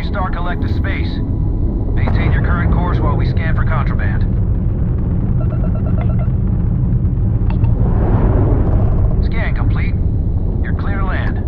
Star Collective space. Maintain your current course while we scan for contraband. Scan complete. You're clear to land.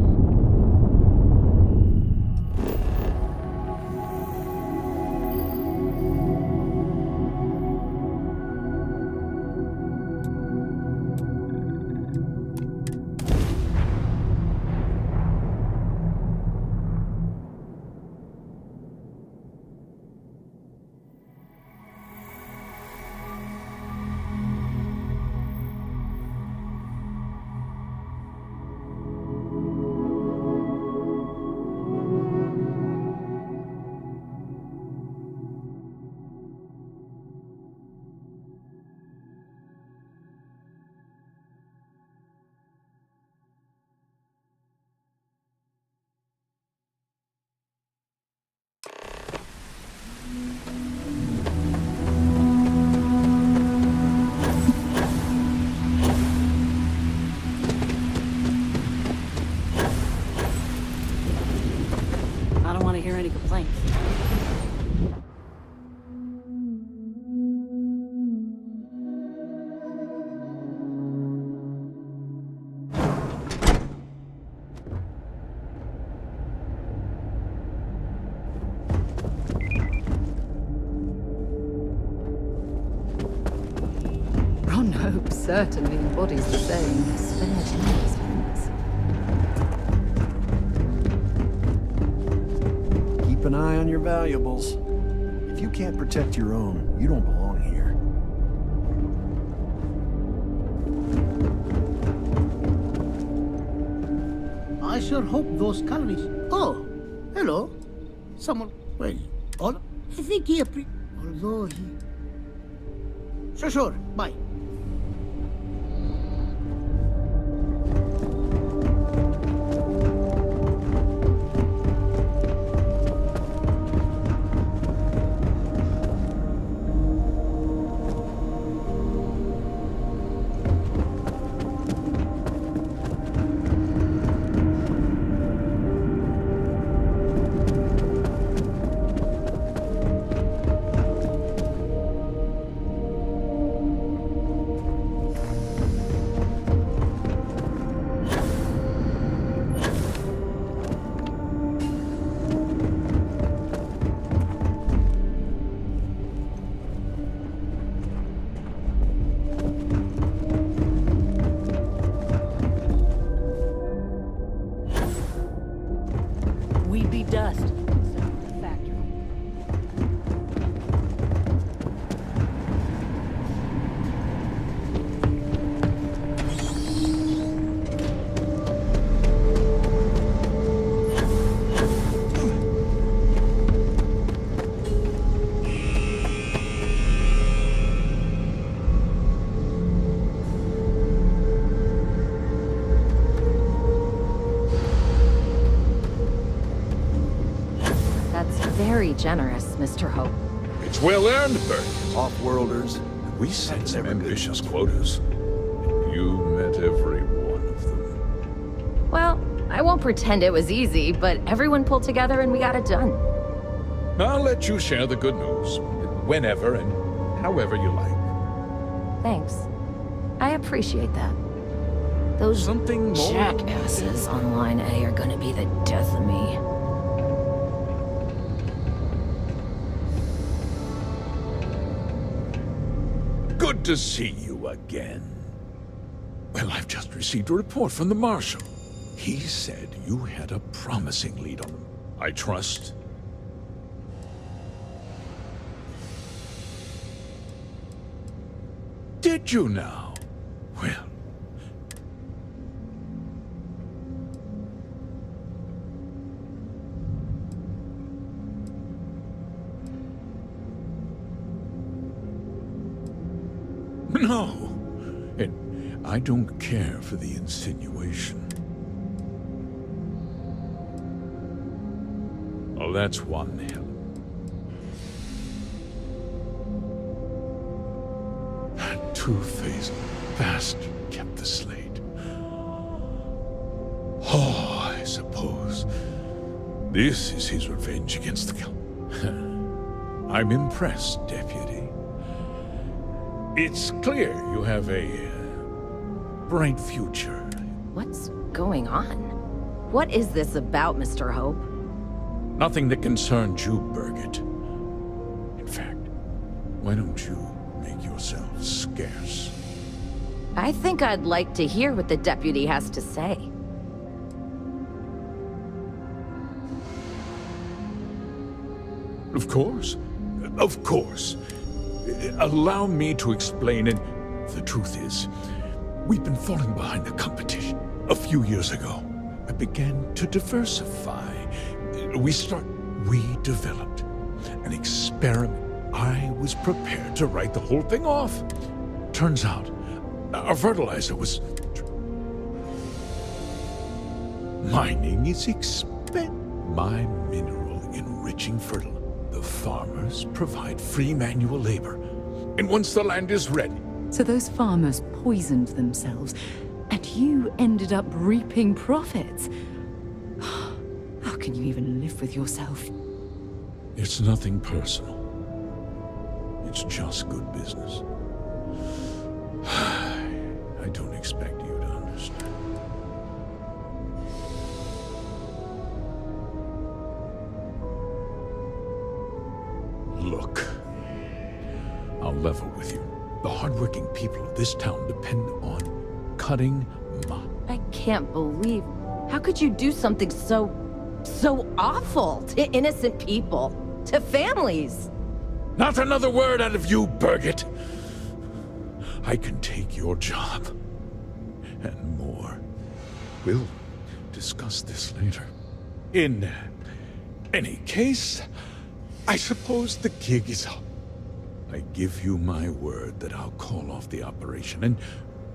I don't want to hear any complaints. Ron Hope certainly embodies the saying, spare tires, friends. Keep an eye on your valuables. If you can't protect your own, you don't belong here. I sure hope those colonies... Oh, hello. Someone... Well, I think he although he... Sure, bye. very generous, Mr. Hope. It's well earned, Bert. Off-worlders. We set some ambitious quotas. You met every one of them. Well, I won't pretend it was easy, but everyone pulled together and we got it done. I'll let you share the good news, whenever and however you like. Thanks. I appreciate that. Those Something more? jackasses on Line A are gonna be the death of me. Good to see you again. Well, I've just received a report from the Marshal. He said you had a promising lead on them. I trust. Did you now? Well. No. And I don't care for the insinuation. Oh, that's one hell. That two-faced bastard kept the slate. Oh, I suppose this is his revenge against the count. I'm impressed, Deputy. It's clear you have a bright future. What's going on? What is this about, Mr. Hope? Nothing that concerns you, Birgit. In fact, why don't you make yourself scarce? I think I'd like to hear what the deputy has to say. Of course. Of course. Allow me to explain, and the truth is, we've been falling behind the competition. A few years ago, I began to diversify. We developed an experiment. I was prepared to write the whole thing off. Turns out, our fertilizer was... Mining is expensive. My mineral-enriching fertilizer. The farmers provide free manual labor. And once the land is ready... So those farmers poisoned themselves, and you ended up reaping profits. How can you even live with yourself? It's nothing personal. It's just good business. I don't expect you to understand. Look, I'll level with you. The hardworking people of this town depend on cutting my... I can't believe... How could you do something so awful to innocent people? To families? Not another word out of you, Birgit! I can take your job. And more. We'll discuss this later. In any case, I suppose the gig is up. I give you my word that I'll call off the operation and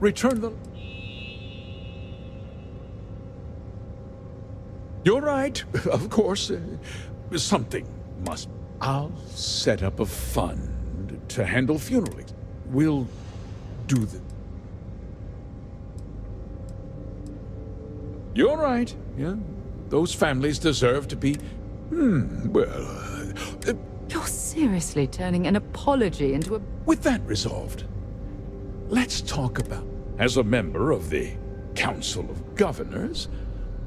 return the... You're right, of course. Something must... I'll set up a fund to handle funerals. We'll do the... You're right, yeah. Those families deserve to be... You're seriously turning an apology into a... With that resolved, let's talk about... As a member of the Council of Governors,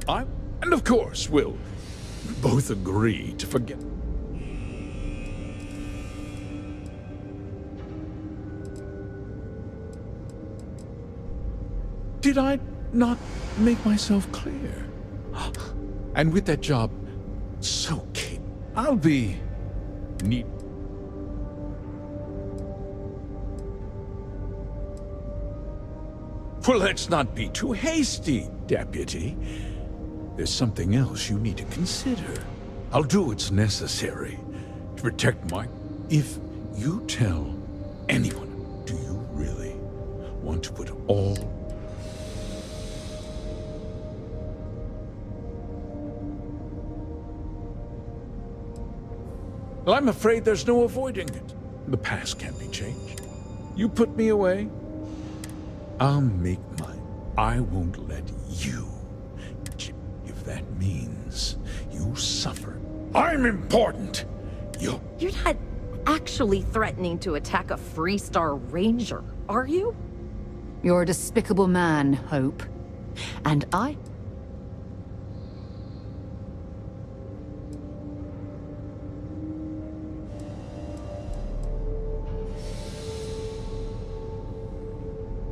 and of course, we'll both agree to forget... Did I not make myself clear? And with that job so keen, I'll be neat. Well, let's not be too hasty, Deputy. There's something else you need to consider. I'll do what's necessary to protect my... If you tell anyone, do you really want to put all... Well, I'm afraid there's no avoiding it. The past can't be changed. You put me away, I'll make mine. I won't let you. If that means you suffer. I'm important. You're not actually threatening to attack a Freestar Ranger, are you? You're a despicable man, Hope. And I...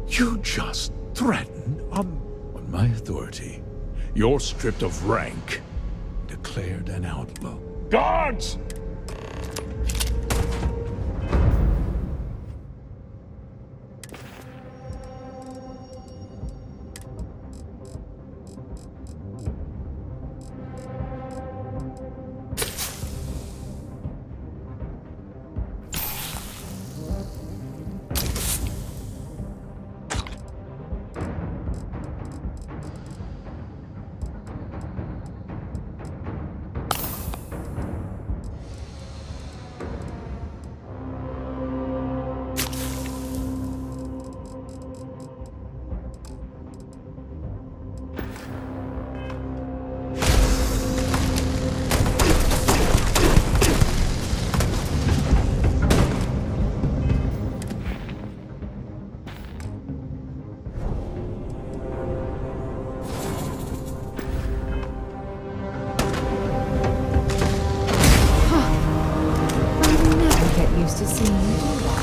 You just threatened on my authority. You're stripped of rank, declared an outlaw. Guards! Used to seeing you do that.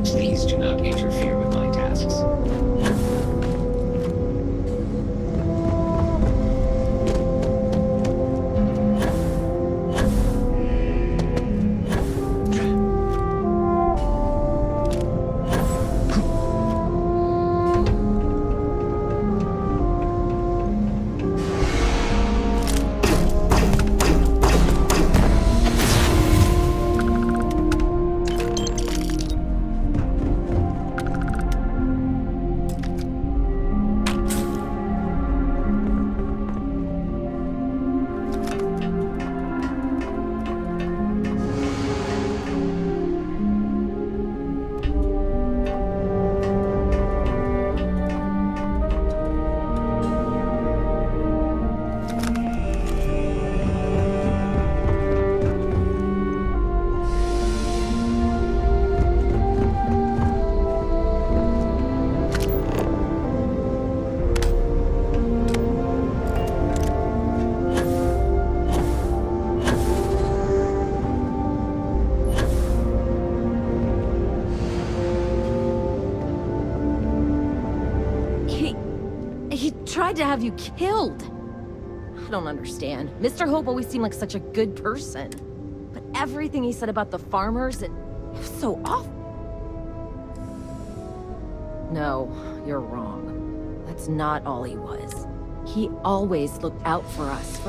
Please do not interfere with my tasks. Tried to have you killed. I don't understand. Mr. Hope always seemed like such a good person. But everything he said about the farmers, it was so awful. No, you're wrong. That's not all he was. He always looked out for us,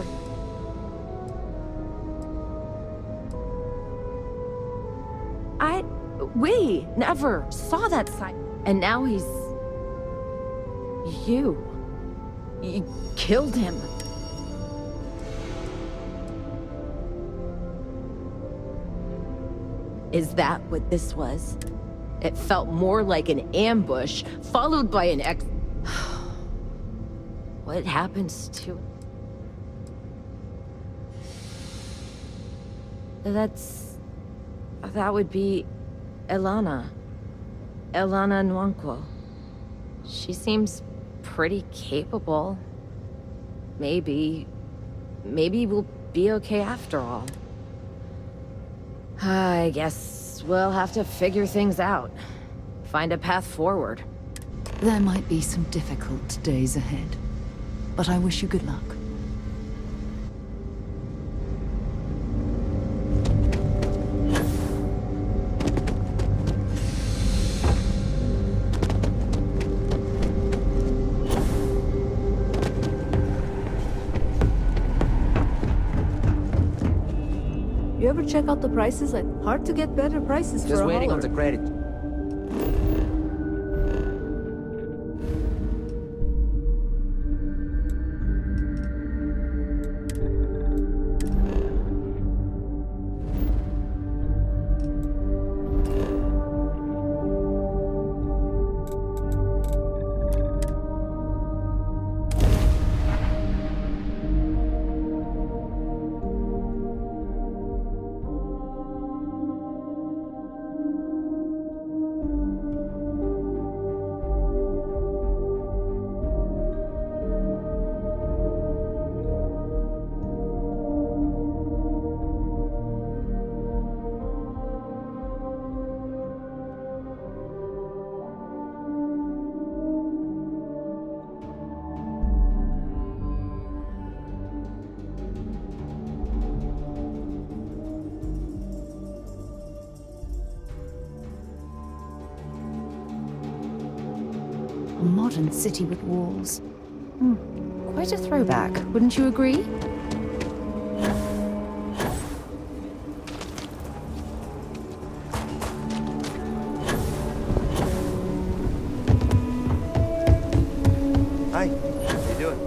we never saw that side. And now he's... You killed him. Is that what this was? It felt more like an ambush, followed by an What happens to... That would be... Elana Nwankwo. She seems pretty capable. Maybe we'll be okay after all. I guess we'll have to figure things out. Find a path forward. There might be some difficult days ahead, but I wish you good luck. ever check out the prices? Like, hard to get better prices for Just a waiting on hauler. the credit. A modern city with walls. Quite a throwback, wouldn't you agree? Hi, how you doing?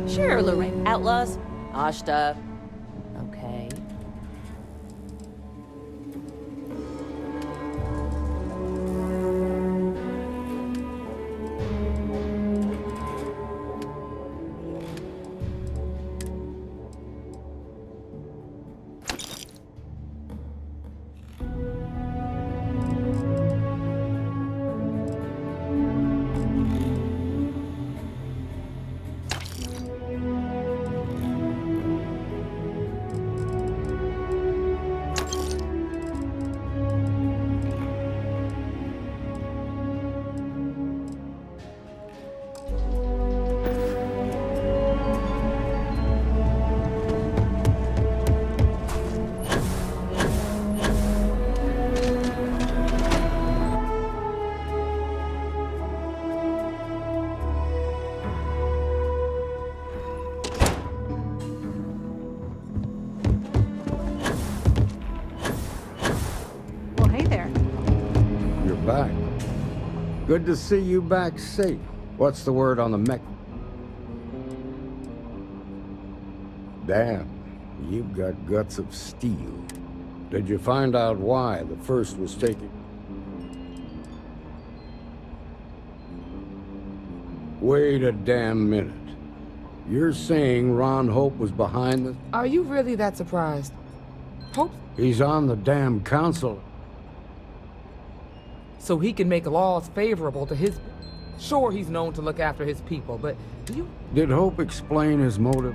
Sure, Lorraine. Outlaws? Ashta. Okay. Well, hey there. You're back. Good to see you back safe. What's the word on the mech? Damn, you've got guts of steel. Did you find out why the first was taken? Wait a damn minute. You're saying Ron Hope was behind this? Are you really that surprised? Hope? He's on the damn council. So he can make laws favorable to his... Sure, he's known to look after his people, but do you... Did Hope explain his motive?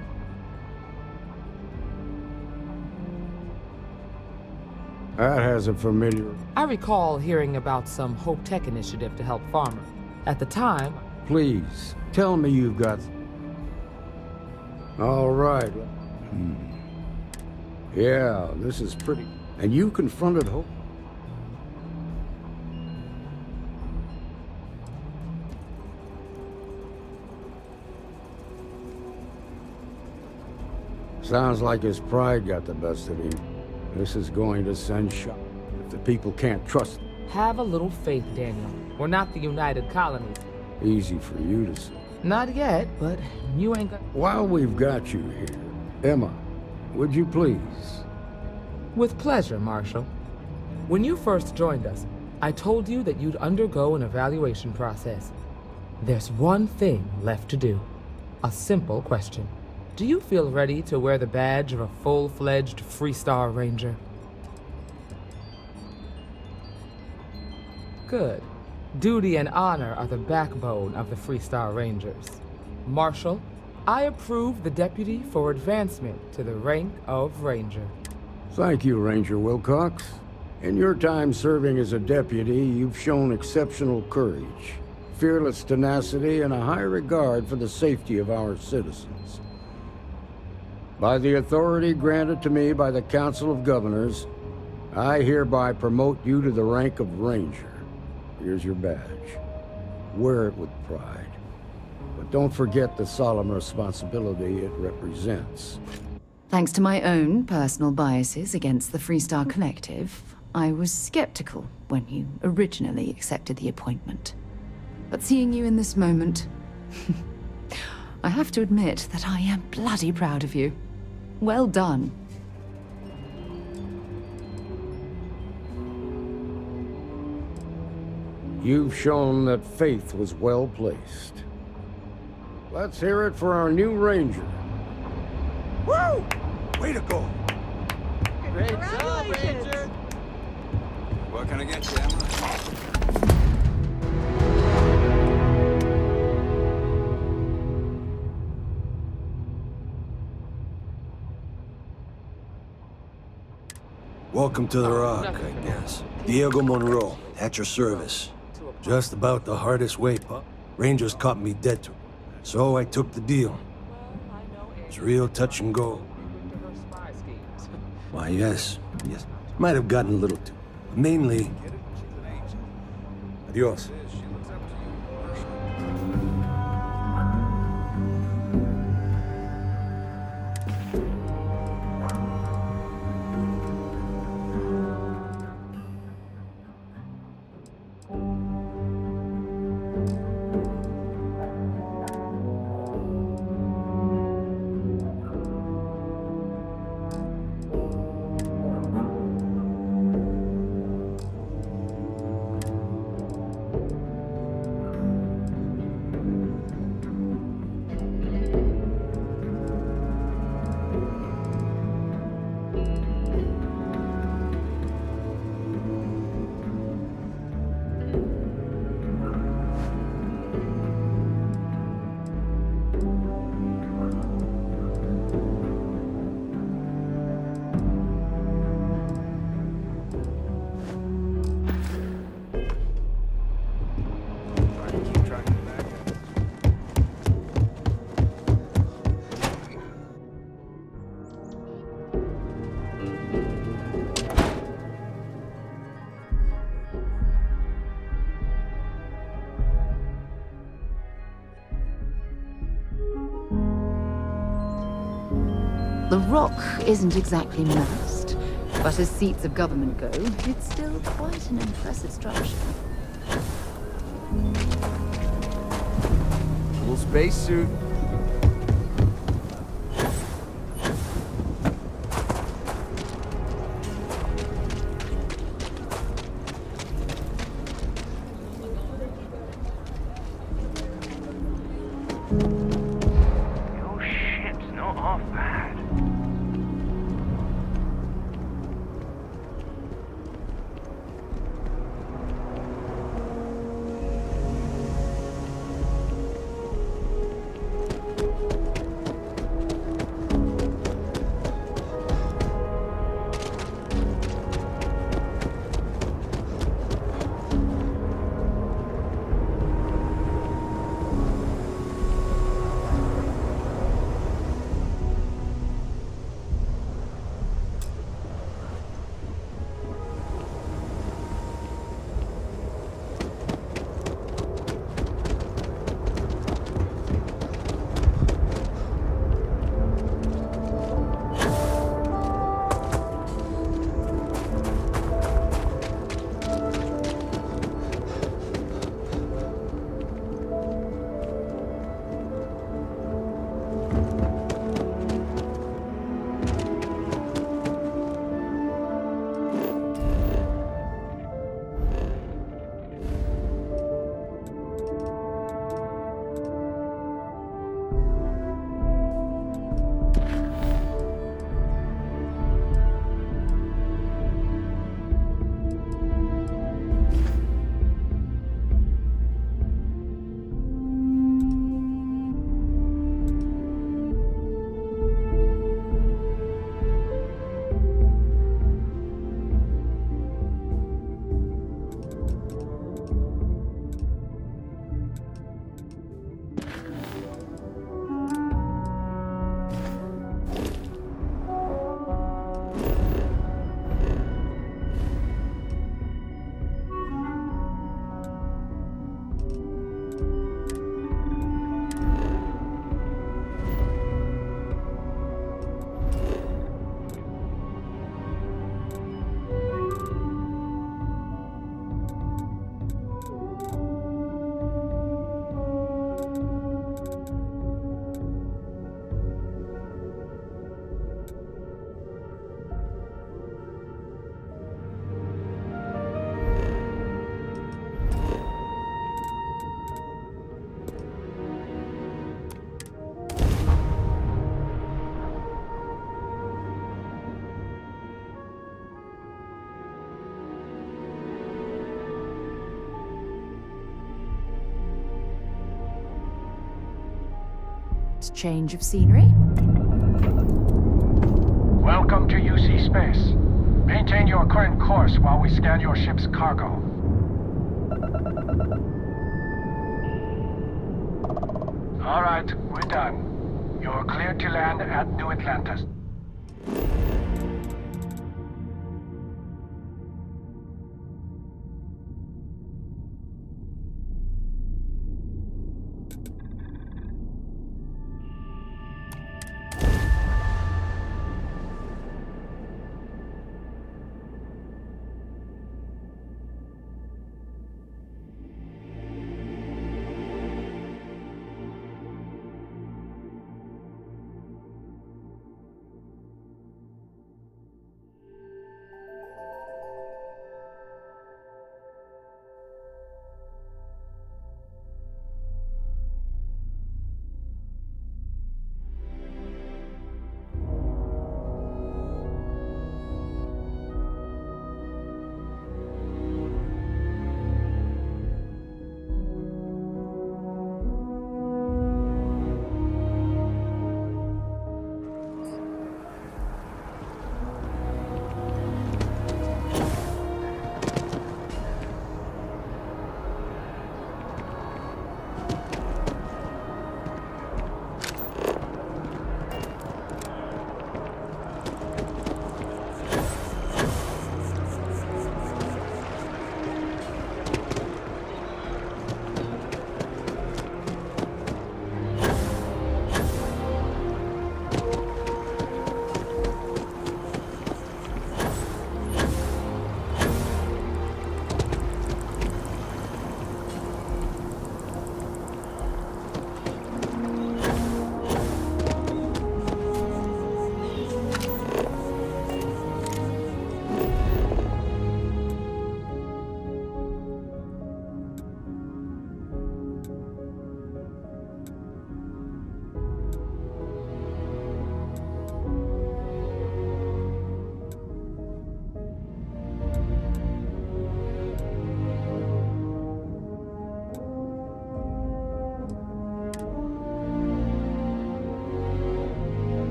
That has a familiar... I recall hearing about some Hope Tech initiative to help farmers. At the time... Please, tell me you've got... All right. Yeah, this is pretty... And you confronted Hope? Sounds like his pride got the best of him. This is going to send shock if the people can't trust him. Have a little faith, Daniel. We're not the United Colonies. Easy for you to say. Not yet, but you ain't got... While we've got you here, Emma, would you please? With pleasure, Marshal. When you first joined us, I told you that you'd undergo an evaluation process. There's one thing left to do. A simple question. Do you feel ready to wear the badge of a full-fledged Freestar Ranger? Good. Duty and honor are the backbone of the Freestar Rangers. Marshal, I approve the deputy for advancement to the rank of Ranger. Thank you, Ranger Wilcox. In your time serving as a deputy, you've shown exceptional courage, fearless tenacity, and a high regard for the safety of our citizens. By the authority granted to me by the Council of Governors, I hereby promote you to the rank of Ranger. Here's your badge. wear it with pride. But don't forget the solemn responsibility it represents. Thanks to my own personal biases against the Freestar Collective, I was skeptical when you originally accepted the appointment. But seeing you in this moment, I have to admit that I am bloody proud of you. Well done. You've shown that faith was well placed. Let's hear it for our new ranger. Woo! Way to go! Great job, Ranger! What can I get you, Emma? Welcome to the Rock, I guess. Diego Monroe, at your service. Just about the hardest way, pup. Rangers caught me dead to it. So I took the deal. It's real touch and go. Why, yes. Might have gotten a little too. Mainly... Adios. The Rock isn't exactly massed, but as seats of government go, it's still quite an impressive structure. Little spacesuit. Your ship's not half bad. change of scenery? Welcome to UC Space. Maintain your current course while we scan your ship's cargo. All right, we're done. You're cleared to land at New Atlantis.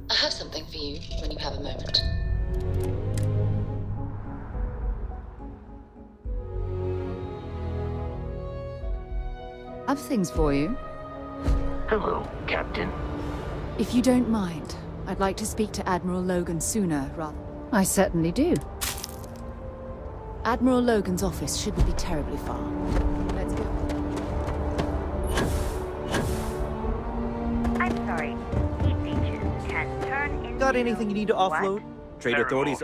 I have something for you when you have a moment. I've things for you. Hello, Captain. If you don't mind, I'd like to speak to Admiral Logan sooner, rather. I certainly do. Admiral Logan's office shouldn't be terribly far. Let's go. I'm sorry. Heat leeches can turn into... Got anything you need to offload? Trade authorities...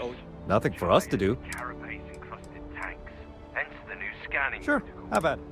Nothing for us to do. Carapace-encrusted tanks. Hence the new scanning Sure, protocol. how about it?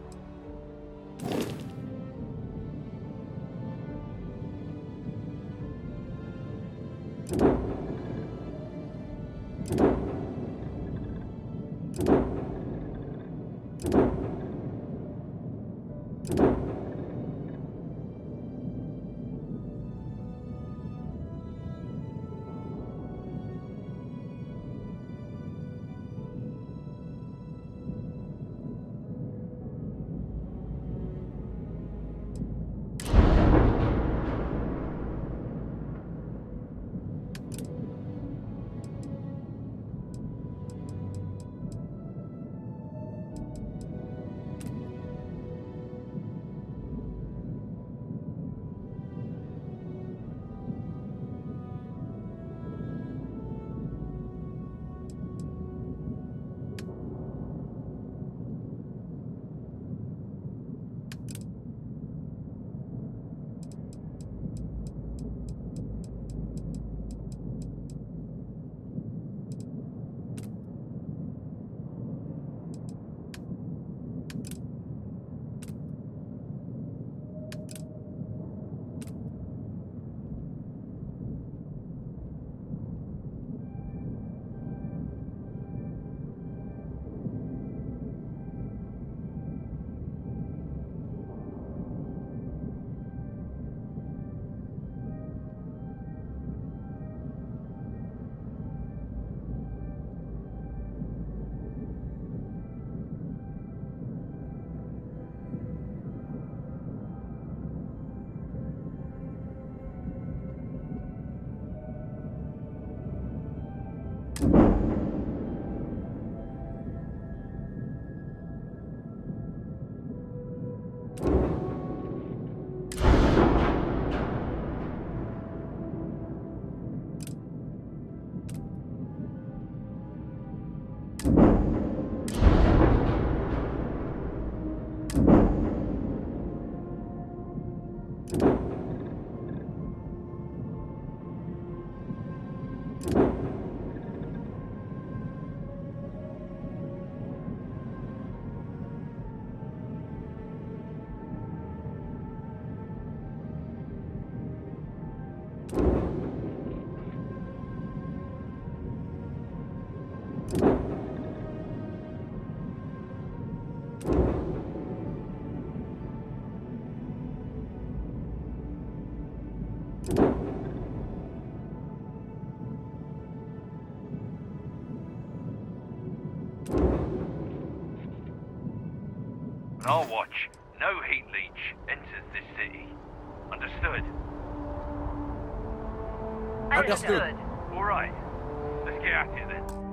our watch, no heat leech enters this city. Understood? Understood. All right. Let's get at it then.